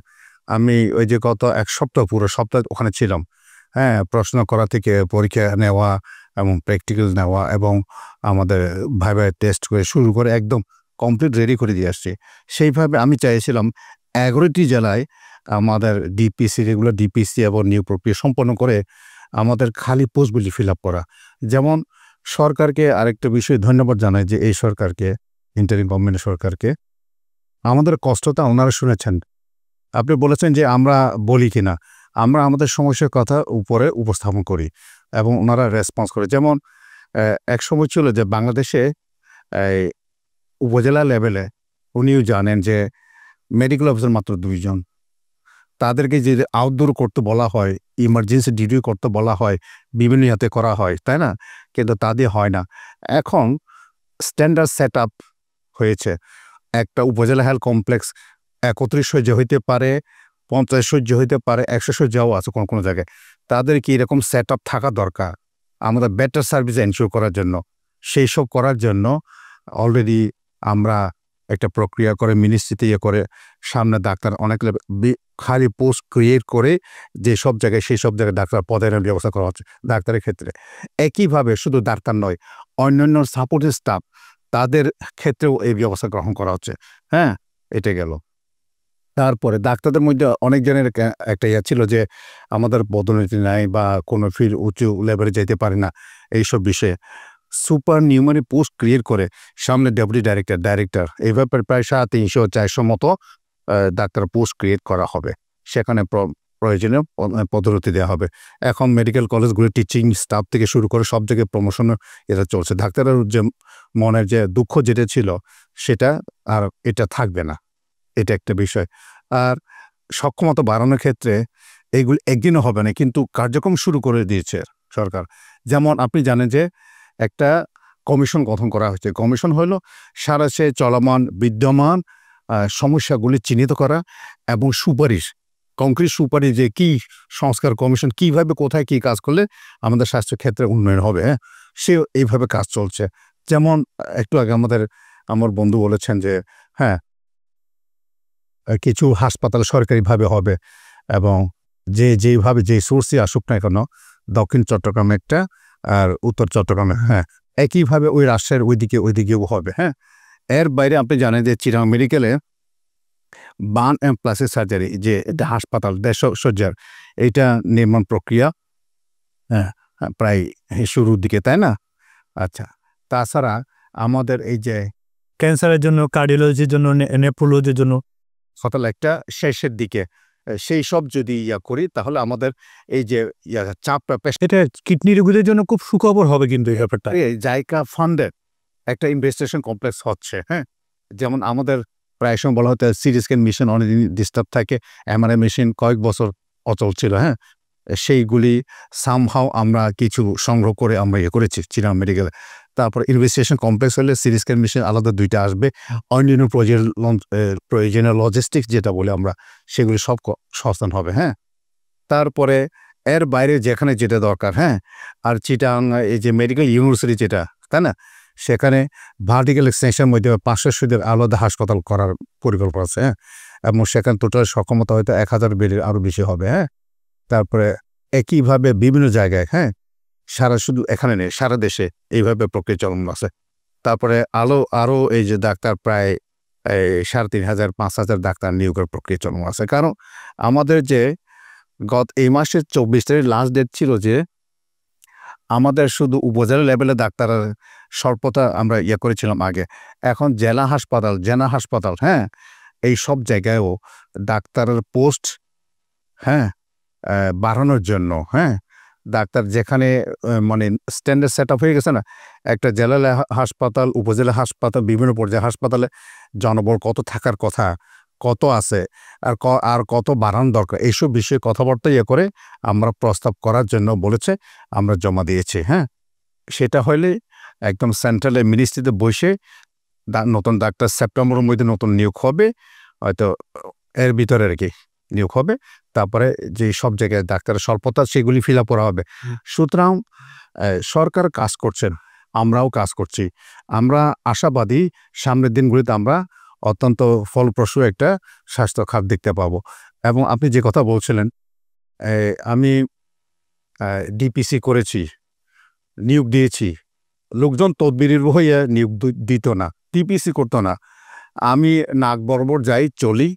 আমি ওই যে গত এক সপ্তাহ পুরো সপ্তাহ ওখানে ছিলাম। হ্যাঁ, প্রশ্ন করা থেকে পরীক্ষা নেওয়া এবং প্র্যাকটিক্যাল নেওয়া এবং আমাদের ভাইবা টেস্ট করে শুরু করে একদম কমপ্লিট রেডি করে দিয়ে আসছি। সেইভাবে আমি চাইছিলাম 11টি জেলায় আমাদের ডিপিসি, রেগুলার ডিপিসি এবং নিয়োগ প্রক্রিয়া সম্পন্ন করে আমাদের খালি পোস্টগুলি ফিল আপ করা। যেমন সরকারকে আরেকটা বিষয়ে ধন্যবাদ জানাই যে এই সরকারকে, ইন্টারিম গভর্নমেন্টের সরকারকে, আমাদের কষ্টটা ওনারা শুনেছেন। আপনি বলেছেন যে আমরা বলি কিনা, আমরা আমাদের সমস্যার কথা উপরে উপস্থাপন করি এবং ওনারা রেসপন্স করে। যেমন এক সময় ছিল যে বাংলাদেশে উপজেলা লেভেলে উনিও জানেন যে মেডিকেল অফিসার মাত্র 2 জন। তাদেরকে যে আউটডোর করতে বলা হয়, ইমার্জেন্সি ডিউটি করতে বলা হয়, বিভিন্ন ইয়াতে করা হয়, তাই না? কিন্তু তা দিয়ে হয় না। এখন স্ট্যান্ডার্ড সেট আপ হয়েছে। একটা উপজেলা হেলথ কমপ্লেক্স 31 শয্যা হইতে পারে, 50 শয্যা হইতে পারে, 100 শয্যাও আছে কোনো কোনো জায়গায়। তাদের কি এরকম সেট আপ থাকা দরকার আমাদের বেটার সার্ভিস এনশিওর করার জন্য। সেই সব করার জন্য অলরেডি আমরা একটা প্রক্রিয়া করে মিনিস্ট্রিতে করে সামনে ডাক্তার অনেক খালি পোস্ট ক্রিয়েট করে যে সব জায়গায় সেই সব জায়গায় ডাক্তার পদের ব্যবস্থা করা হচ্ছে ডাক্তারের ক্ষেত্রে। একইভাবে শুধু ডাক্তার নয়, অন্যান্য সাপোর্টিভ স্টাফ তাদের ক্ষেত্রেও এই ব্যবস্থা গ্রহণ করা হচ্ছে। হ্যাঁ, এটা গেল। তারপরে ডাক্তারদের মধ্যে অনেকজনের একটা ইয়ে ছিল যে আমাদের পদোন্নতি নাই বা কোনো ফিল্ড উঁচু লেভেলে যেতে পারে না, এইসব বিষয়ে সুপার নিউমারি পোস্ট ক্রিয়েট করে সামনে ডেপুটি ডাইরেক্টর এইভাবে প্রায় 300-400 মতো ডাক্তার পোস্ট ক্রিয়েট করা হবে। সেখানে প্রয়োজনীয় পদোন্নতি দেওয়া হবে। এখন মেডিকেল কলেজগুলি টিচিং স্টাফ থেকে শুরু করে সব জায়গায় প্রমোশনের এটা চলছে। ডাক্তারের যে মনের যে দুঃখ যেটা ছিল সেটা আর এটা থাকবে না, এটা একটা বিষয়। আর সক্ষমতা বাড়ানোর ক্ষেত্রে এইগুলি একদিনও হবে না, কিন্তু কার্যক্রম শুরু করে দিয়েছে সরকার। যেমন আপনি জানেন যে একটা কমিশন গঠন করা হয়েছে। কমিশন হলো সারা সে চলমান বিদ্যমান সমস্যাগুলি চিহ্নিত করা এবং সুপারিশ, কংক্রিট সুপারিশ যে কী সংস্কার কমিশন কীভাবে কোথায় কী কাজ করলে আমাদের স্বাস্থ্য ক্ষেত্রে উন্নয়ন হবে। হ্যাঁ, সে এইভাবে কাজ চলছে। যেমন একটু আগে আমার বন্ধু বলেছেন যে হ্যাঁ, কিছু হাসপাতাল সরকারিভাবে হবে এবং যেইভাবে যে সোর্সে আসুক না কেন, দক্ষিণ চট্টগ্রামে একটা আর উত্তর চট্টগ্রামে, হ্যাঁ, একইভাবে ওই রাষ্ট্রের ওইদিকেও হবে। হ্যাঁ, এর বাইরে আপনি জানেন যে চিরাং মেডিকেলে বার্ন অ্যান্ড প্লাস্টিক সার্জারি যে হাসপাতাল 150 শয্যার, এইটা নির্মাণ প্রক্রিয়া হ্যাঁ প্রায় শুরুর দিকে, তাই না? আচ্ছা, তাছাড়া আমাদের এই যে ক্যান্সারের জন্য, কার্ডিওলজির জন্য, নেফ্রোলজির জন্য হাসপাতাল একটা শেষের দিকে, সেই সব যদি করি তাহলে আমাদের এই যে চাপটা এটা কিডনি রোগীদের জন্য খুব সুখবর হবে। কিন্তু এই ব্যাপারটা জায়গা ফান্ডের একটা ইনভেস্টিগেশন কমপ্লেক্স হচ্ছে। হ্যাঁ, যেমন আমাদের প্রায় সময় বলা হতো সিটি স্ক্যান মেশিন অনেকদিন ডিস্টার্ব থাকে, এমআরআই মেশিন কয়েক বছর অচল ছিল। হ্যাঁ, সেইগুলি সামহাও আমরা কিছু সংগ্রহ করে আমরা করেছি চিরাং মেডিকেলে। তারপর ইনভেস্টিগেশন কমপ্লেক্স হলে সিটি স্ক্যান মেশিন আলাদা 2টা আসবে। অন্যান্য প্রয়োজনীয় লজিস্টিক্স যেটা বলে আমরা, সেগুলি সব সস্তান হবে। হ্যাঁ, তারপরে এর বাইরে যেখানে যেটা দরকার, হ্যাঁ, আর চিটাং এই যে মেডিকেল ইউনিভার্সিটি যেটা, তাই না, সেখানে ভার্টিক্যাল এক্সটেনশনের মধ্যে 500 শয্যার আলাদা হাসপাতাল করার পরিকল্পনা আছে। হ্যাঁ, এবং সেখানে টোটাল সক্ষমতা হয়তো 1000 বেডের আরও বেশি হবে। হ্যাঁ, তারপরে একইভাবে বিভিন্ন জায়গায়, হ্যাঁ, শুধু এখানে নেই, সারা দেশে এইভাবে প্রক্রিয়া চলমান আছে। তারপরে আরও এই যে ডাক্তার প্রায় 3500-5000 ডাক্তার নিয়োগের প্রক্রিয়া চলমান আছে। কারণ আমাদের যে এই মাসের 24 তারিখ লাস্ট ডেট ছিল যে আমাদের শুধু উপজেলা লেভেলে ডাক্তারের স্বল্পতা আমরা করেছিলাম আগে। এখন জেলা হাসপাতাল, হ্যাঁ, এই সব জায়গায়ও ডাক্তারের পোস্ট, হ্যাঁ, বাড়ানোর জন্য, হ্যাঁ, ডাক্তার যেখানে মানে স্ট্যান্ডার্ড সেট আপ হয়ে গেছে না, একটা জেলা হাসপাতাল, উপজেলা হাসপাতাল, বিভিন্ন পর্যায়ে হাসপাতালে জনবল কত থাকার কথা, কত আছে, আর কত বাড়ানো দরকার, এইসব বিষয়ে কথাবার্তা করে আমরা প্রস্তাব করার জন্য বলেছে, আমরা জমা দিয়েছি। হ্যাঁ, সেটা হলে একদম সেন্ট্রালে মিনিস্ট্রিতে বসে নতুন ডাক্তার সেপ্টেম্বরের মধ্যে নতুন নিয়োগ হবে, হয়তো এর ভিতরে আর কি নিয়োগ হবে। তারপরে যে সব জায়গায় ডাক্তারের স্বল্পতা সেগুলি ফিল আপ করা হবে। সুতরাং সরকার কাজ করছেন, আমরাও কাজ করছি। আমরা আশাবাদী সামনের দিনগুলিতে আমরা অত্যন্ত ফলপ্রসূ একটা স্বাস্থ্য খাত দেখতে পাবো। এবং আপনি যে কথা বলছিলেন, আমি ডিপিসি করেছি, নিয়োগ দিয়েছি, লোকজন তদবিরের হইয়া নিয়োগ দিত না, টিপিসি করতো না। আমি নাক বরাবর যাই, চলি,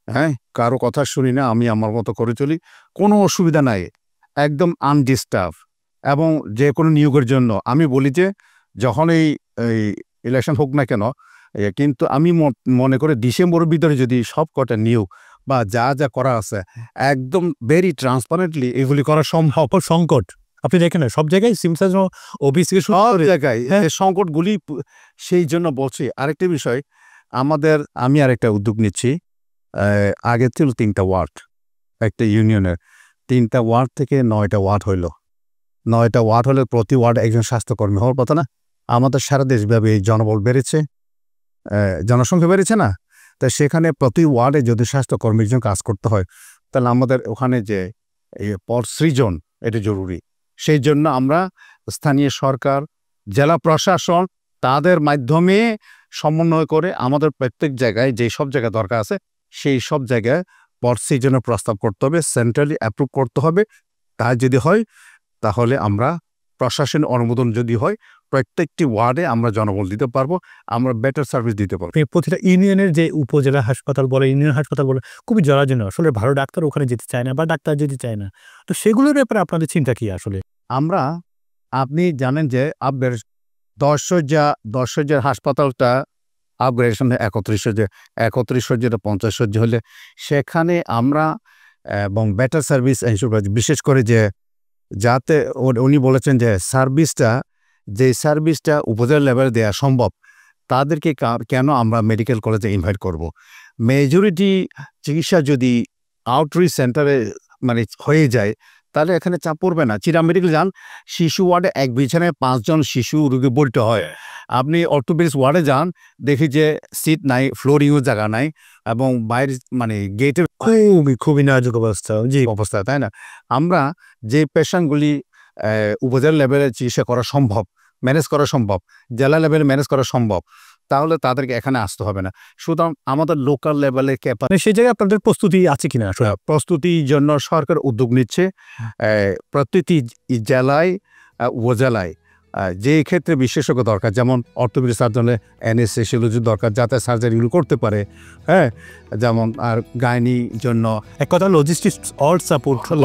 হ্যাঁ, কারো কথা শুনি না, আমি আমার মতো করে চলি, কোনো অসুবিধা নাই, একদম আনডিস্টার্ব। এবং যে কোনো নিয়োগের জন্য আমি বলি যে যখন এই ইলেকশন হোক না কেন, কিন্তু আমি মনে করি ডিসেম্বরের ভিতরে যদি সব কটা নিয়োগ বা যা যা করা আছে একদম ভেরি ট্রান্সপারেন্টলি এগুলি করা সম্ভব। সংকট আপনি দেখেন না সব জায়গায় সিমসাজ ওবিসি সব জায়গায় সংকটগুলি, সেই জন্য বলছি। আরেকটা বিষয়, আমি আরেকটা উদ্যোগ নিচ্ছি। আগে ছিল 3টা ওয়ার্ড একটা ইউনিয়নের, 3টা ওয়ার্ড থেকে 9টা ওয়ার্ড হইল। 9টা ওয়ার্ড হলে প্রতি ওয়ার্ডে একজন স্বাস্থ্যকর্মী হওয়ার কথা না? আমাদের সারা দেশব্যাপী জনবল বেড়েছে, জনসংখ্যা বেড়েছে না? তাই সেখানে প্রতি ওয়ার্ডে যদি স্বাস্থ্যকর্মীর জন্য কাজ করতে হয়, তাহলে আমাদের ওখানে যে পদ সৃজন এটা জরুরি। সেই জন্য আমরা স্থানীয় সরকার, জেলা প্রশাসন তাদের মাধ্যমে সমন্বয় করে আমাদের প্রত্যেক জায়গায় যেই সব জায়গায় দরকার আছে সেই সব জায়গায় পদ সৃজনের প্রস্তাব করতে হবে, সেন্ট্রালি অ্যাপ্রুভ করতে হবে। তা যদি হয় তাহলে আমরা প্রশাসন অনুমোদন যদি হয় প্রত্যেকটি ওয়ার্ডে আমরা জনবল দিতে পারবো, আমরা বেটার সার্ভিস দিতে পারবো। প্রতিটা ইউনিয়নের যে উপজেলা হাসপাতাল বলে, ইউনিয়ন হাসপাতাল বলে, খুবই জরাজীর্ণ। আসলে ভালো ডাক্তার ওখানে যেতে চায় না বা ডাক্তার যেতে চায় না। তো সেগুলোর ব্যাপারে আপনাদের চিন্তা কি? আসলে আপনি জানেন যে আপনার 10 শয্যার হাসপাতালটা আপগ্রেডেশন 31 শয্যা 50 শয্যা হলে সেখানে আমরা এবং বেটার সার্ভিস এনশিওর, বিশেষ করে যে যাতে উনি বলেছেন যে সার্ভিসটা উপজেলা লেভেলে দেওয়া সম্ভব, তাদেরকে কেন আমরা মেডিকেল কলেজে ইনভাইট করব? মেজরিটি চিকিৎসা যদি আউটরিচ সেন্টারে হয়ে যায় তাহলে এখানে চাপ পড়বে না। চিরা মেডিকেল যান, শিশু ওয়ার্ডে এক বিছানায় 5 জন শিশু রোগী ভর্তি হয়। আপনি অর্থোপেডিক্স ওয়ার্ডে যান, দেখি যে সিট নাই, ফ্লোরিংও জায়গা নাই, এবং বাইরে গেটের খুবই নাজুক অবস্থা, তাই না? আমরা যে পেশেন্টগুলি উপজেলা লেভেলে চিকিৎসা করা সম্ভব, ম্যানেজ করা সম্ভব, জেলা লেভেলে ম্যানেজ করা সম্ভব, তাহলে তাদেরকে এখানে আসতে হবে না। সুতরাং আমাদের লোকাল লেভেলে সেই জায়গায় আপনাদের প্রস্তুতি আছে কিনা? প্রস্তুতির জন্য সরকার উদ্যোগ নিচ্ছে। প্রতিটি জেলায়, উপজেলায় যে ক্ষেত্রে বিশেষজ্ঞ দরকার, যেমন অর্থোপেডিক সার্জনে অ্যানেস্থেসিওলজি দরকার যাতে সার্জারিগুলো করতে পারে, হ্যাঁ, যেমন আর গাইনি জন্য এক কথা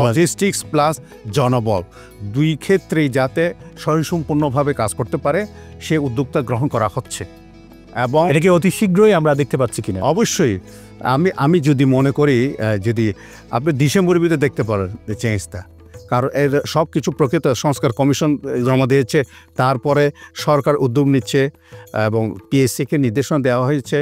লজিস্টিক্স প্লাস জনবল দুই ক্ষেত্রেই যাতে স্বয়ংসম্পূর্ণভাবে কাজ করতে পারে সে উদ্যোগটা গ্রহণ করা হচ্ছে। এবং এটাকে অতি শীঘ্রই আমরা দেখতে পাচ্ছি কিনা? অবশ্যই। আমি যদি মনে করি, যদি আপনি ডিসেম্বরের ভিতরে দেখতে পারেন চেঞ্জটা, কারণ এর সব কিছু প্রকৃত সংস্কার কমিশন জমা দিয়েছে, তারপরে সরকার উদ্যোগ নিচ্ছে এবং পিএসসিকে নির্দেশনা দেওয়া হয়েছে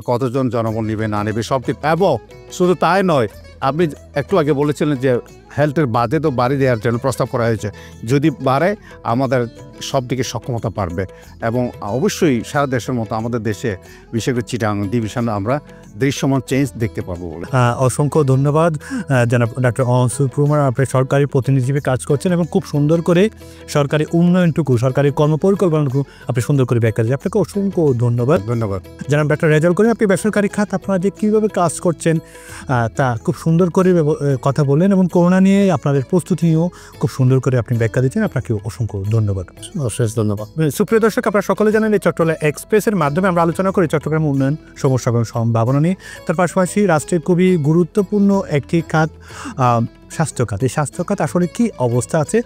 কতজন জনগণ নেবে না নেবে সব কিছু। এবং শুধু তাই নয়, আপনি একটু আগে বলেছিলেন যে হেলথের বাজেট তো বাড়ি দেওয়ার জন্য প্রস্তাব করা হয়েছে। যদি বাড়ে আমাদের সব দিকে সক্ষমতা পারবে, এবং অবশ্যই সারা দেশের মতো আমাদের দেশে বিশেষ করে চিটাগাং ডিভিশনে আমরা দৃশ্যমান চেঞ্জ দেখতে পারবো বলে। অসংখ্য ধন্যবাদ জনাব ডক্টর অনসুর প্রমার। আপনি সরকারি প্রতিনিধি হিসেবে কাজ করছেন এবং খুব সুন্দর করে সরকারি উন্নয়নটুকু, সরকারি কর্মপরিকল্পনাটুকু আপনি সুন্দর করে ব্যাখ্যা দিয়েছেন। আপনাকে অসংখ্য ধন্যবাদ। জনাব ডক্টর রেজাউল করিম, আপনি বেসরকারি খাত আপনারা যে কীভাবে কাজ করছেন তা খুব সুন্দর করে কথা বললেন, এবং করোনা নিয়ে আপনাদের প্রস্তুতি নিয়েও খুব সুন্দর করে আপনি ব্যাখ্যা দিচ্ছেন। আপনাকে অসংখ্য ধন্যবাদ। অশেষ ধন্যবাদ। সুপ্রিয় দর্শক, আপনারা সকলে জানেন এই চট্টগ্রাম এক্সপ্রেসের মাধ্যমে আমরা আলোচনা করি চট্টগ্রাম উন্নয়ন সমস্যা এবং সম্ভাবনা নিয়ে। তার পাশাপাশি রাষ্ট্রের খুবই গুরুত্বপূর্ণ একটি খাত স্বাস্থ্য খাত। এই স্বাস্থ্য খাত আসলে কী অবস্থা আছে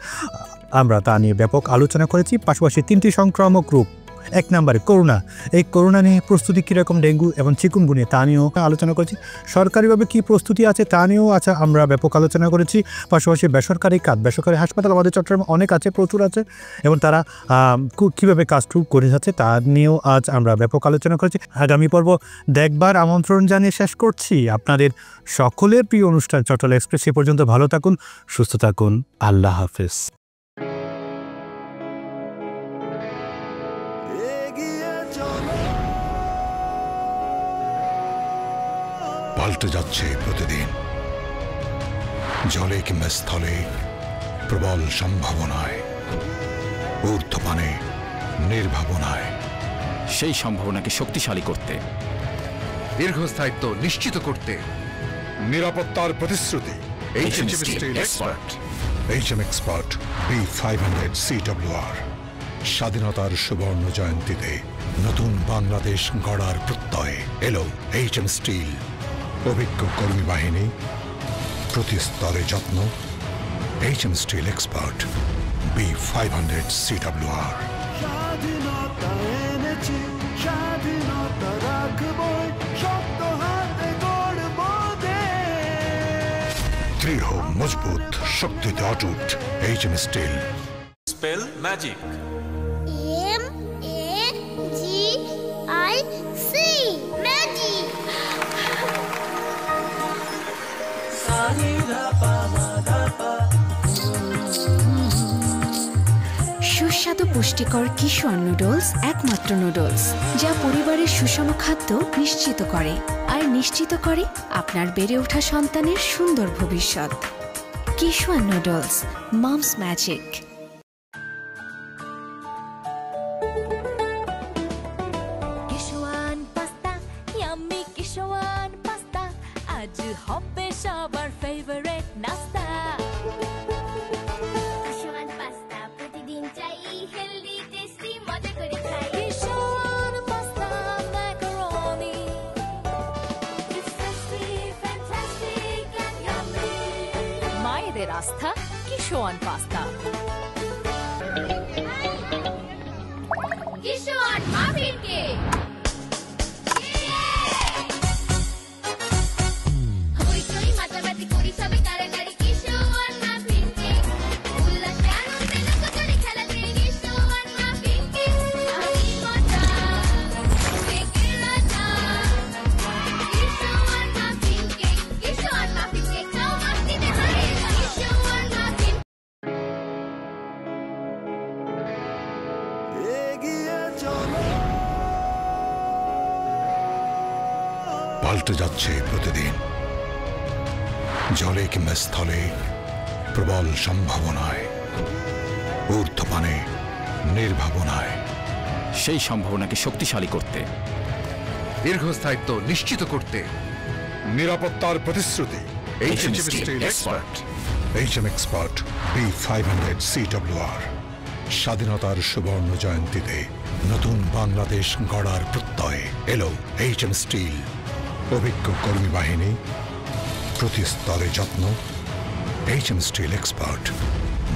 আমরা তা নিয়ে ব্যাপক আলোচনা করেছি। পাশাপাশি 3টি সংক্রামক রোগ, 1 নম্বরে করোনা, এই করোনা নিয়ে প্রস্তুতি কীরকম, ডেঙ্গু এবং চিকুনগুনিয়া তা নিয়েও আলোচনা করেছি। সরকারিভাবে কী প্রস্তুতি আছে তা নিয়েও আমরা ব্যাপক আলোচনা করেছি। পাশাপাশি বেসরকারি খাত, বেসরকারি হাসপাতাল আমাদের চট্টগ্রামে অনেক আছে, প্রচুর আছে, এবং তারা কীভাবে কাজটু করে যাচ্ছে তা নিয়েও আজ আমরা ব্যাপক আলোচনা করেছি। আগামী পর্ব দেখবার আমন্ত্রণ জানিয়ে শেষ করছি আপনাদের সকলের প্রিয় অনুষ্ঠান চট্টগ্রাম এক্সপ্রেস। এ পর্যন্ত ভালো থাকুন, সুস্থ থাকুন, আল্লাহ হাফেজ। পাল্টে যাচ্ছে প্রতিদিন, জলে কিংবা স্থলে, প্রবল সম্ভাবনায়, ঊর্ধ্বপানে, নির্ভাবনায়। সেই সম্ভাবনাকে শক্তিশালী করতে, দীর্ঘস্থায়িত্ব নিশ্চিত করতে, নিরাপত্তার প্রতিশ্রুতি। HM Steel Expert। HM Expert B500 CWR। স্বাধীনতার সুবর্ণ জয়ন্তীতে নতুন বাংলাদেশ গড়ার প্রত্যয় এলো এইচএম স্টিল। অভিজ্ঞ কর্মী বাহিনী, প্রতি স্তরে যত্ন। HM steel expert B500 CWR। স্বাধীনতা এনেছি, স্বাধীনতা রাখবই, শক্ত হাতে গড়ব দেশ। দৃঢ়, মজবুত, শক্তিতে অটুট। HM steel. Spell magic. MAGIC magic. সুস্বাদু পুষ্টিকর কিশোর নুডলস একমাত্র নুডলস যা পরিবারের সুষম খাদ্য নিশ্চিত করে আর নিশ্চিত করে আপনার বেড়ে ওঠা সন্তানের সুন্দর ভবিষ্যৎ। Kishwan noodles, moms magic. Kishwan pasta, yummy Kishwan pasta, আজ হবে সবার ফেভারিট নাস্তা। কিশোয়ান পাস্তা প্রতিদিন চাই, হেলদি টেস্টি মজা করে খাই। Kishwan pasta macaroni, It's tasty, fantastic and yummy. মায়েদের আস্থা Kishwan pasta. Kishwan muffin cake. হইচই মাতামাতি করি সবে কারাকারি, কিশোয়ান মাফিন কেক। উল্লাসে আনন্দে লোক করে খেলাতে, কিশোয়ান মাফিন কেক। আমি মজা, কেকের রাজা। কিশোয়ান মাফিন কেক, কিশোয়ান মাফিন কেক, খাও মাস্তিতে হারে। কিশোয়ান মাফিন। এগিয়ে চলো, পাল্টে যাচ্ছে প্রতিদিন। জলে কিংবা স্থলে, প্রবল সম্ভাবনায়, ঊর্ধ্বপানে, নির্ভাবনায়। সেই সম্ভাবনাকে শক্তিশালী করতে, দীর্ঘস্থায়িত্ব নিশ্চিত করতে। নিরাপত্তার প্রতিশ্রুতি। HM steel expert. HM expert B500 CWR। স্বাধীনতার সুবর্ণ জয়ন্তীতে নতুন বাংলাদেশ গড়ার প্রত্যয় এলো এইচএম স্টিল। অভিজ্ঞ কর্মী বাহিনী, প্রতি স্তরে যত্ন। HM steel expert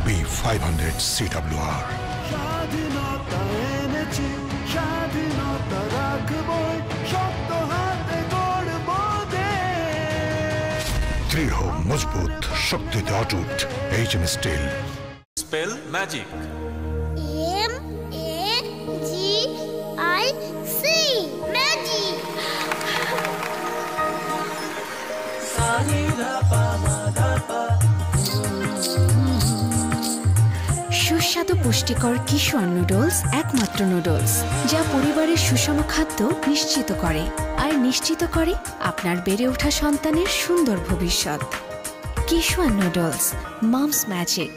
B500 CWR। স্বাধীনতা এনেছি, স্বাধীনতা রাখবই, শক্ত হাতে গড়ব দেশ। দৃঢ়, মজবুত, শক্তিতে অটুট। HM steel. Spell magic. MAGIC magic. সুস্বাদু পুষ্টিকর কিশোর নুডলস একমাত্র নুডলস যা পরিবারের সুষম খাদ্য নিশ্চিত করে আর নিশ্চিত করে আপনার বেড়ে ওঠা সন্তানের সুন্দর ভবিষ্যৎ। Kishwan noodles, moms magic.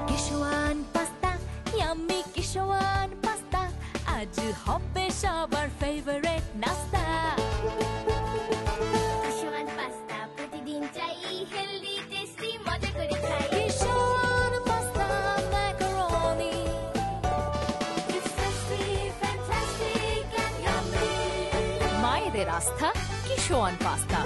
Kishwan pasta, yummy Kishwan pasta, আজ হবে সবার ফেভারিট নাস্তা। কিশোয়ান পাস্তা প্রতিদিন চাই, হেলদি টেস্টি মজা করে খাই। Kishwan pasta macaroni, It's tasty, fantastic and yummy. মায়েদের আস্থা কিশোয়ান পাস্তা।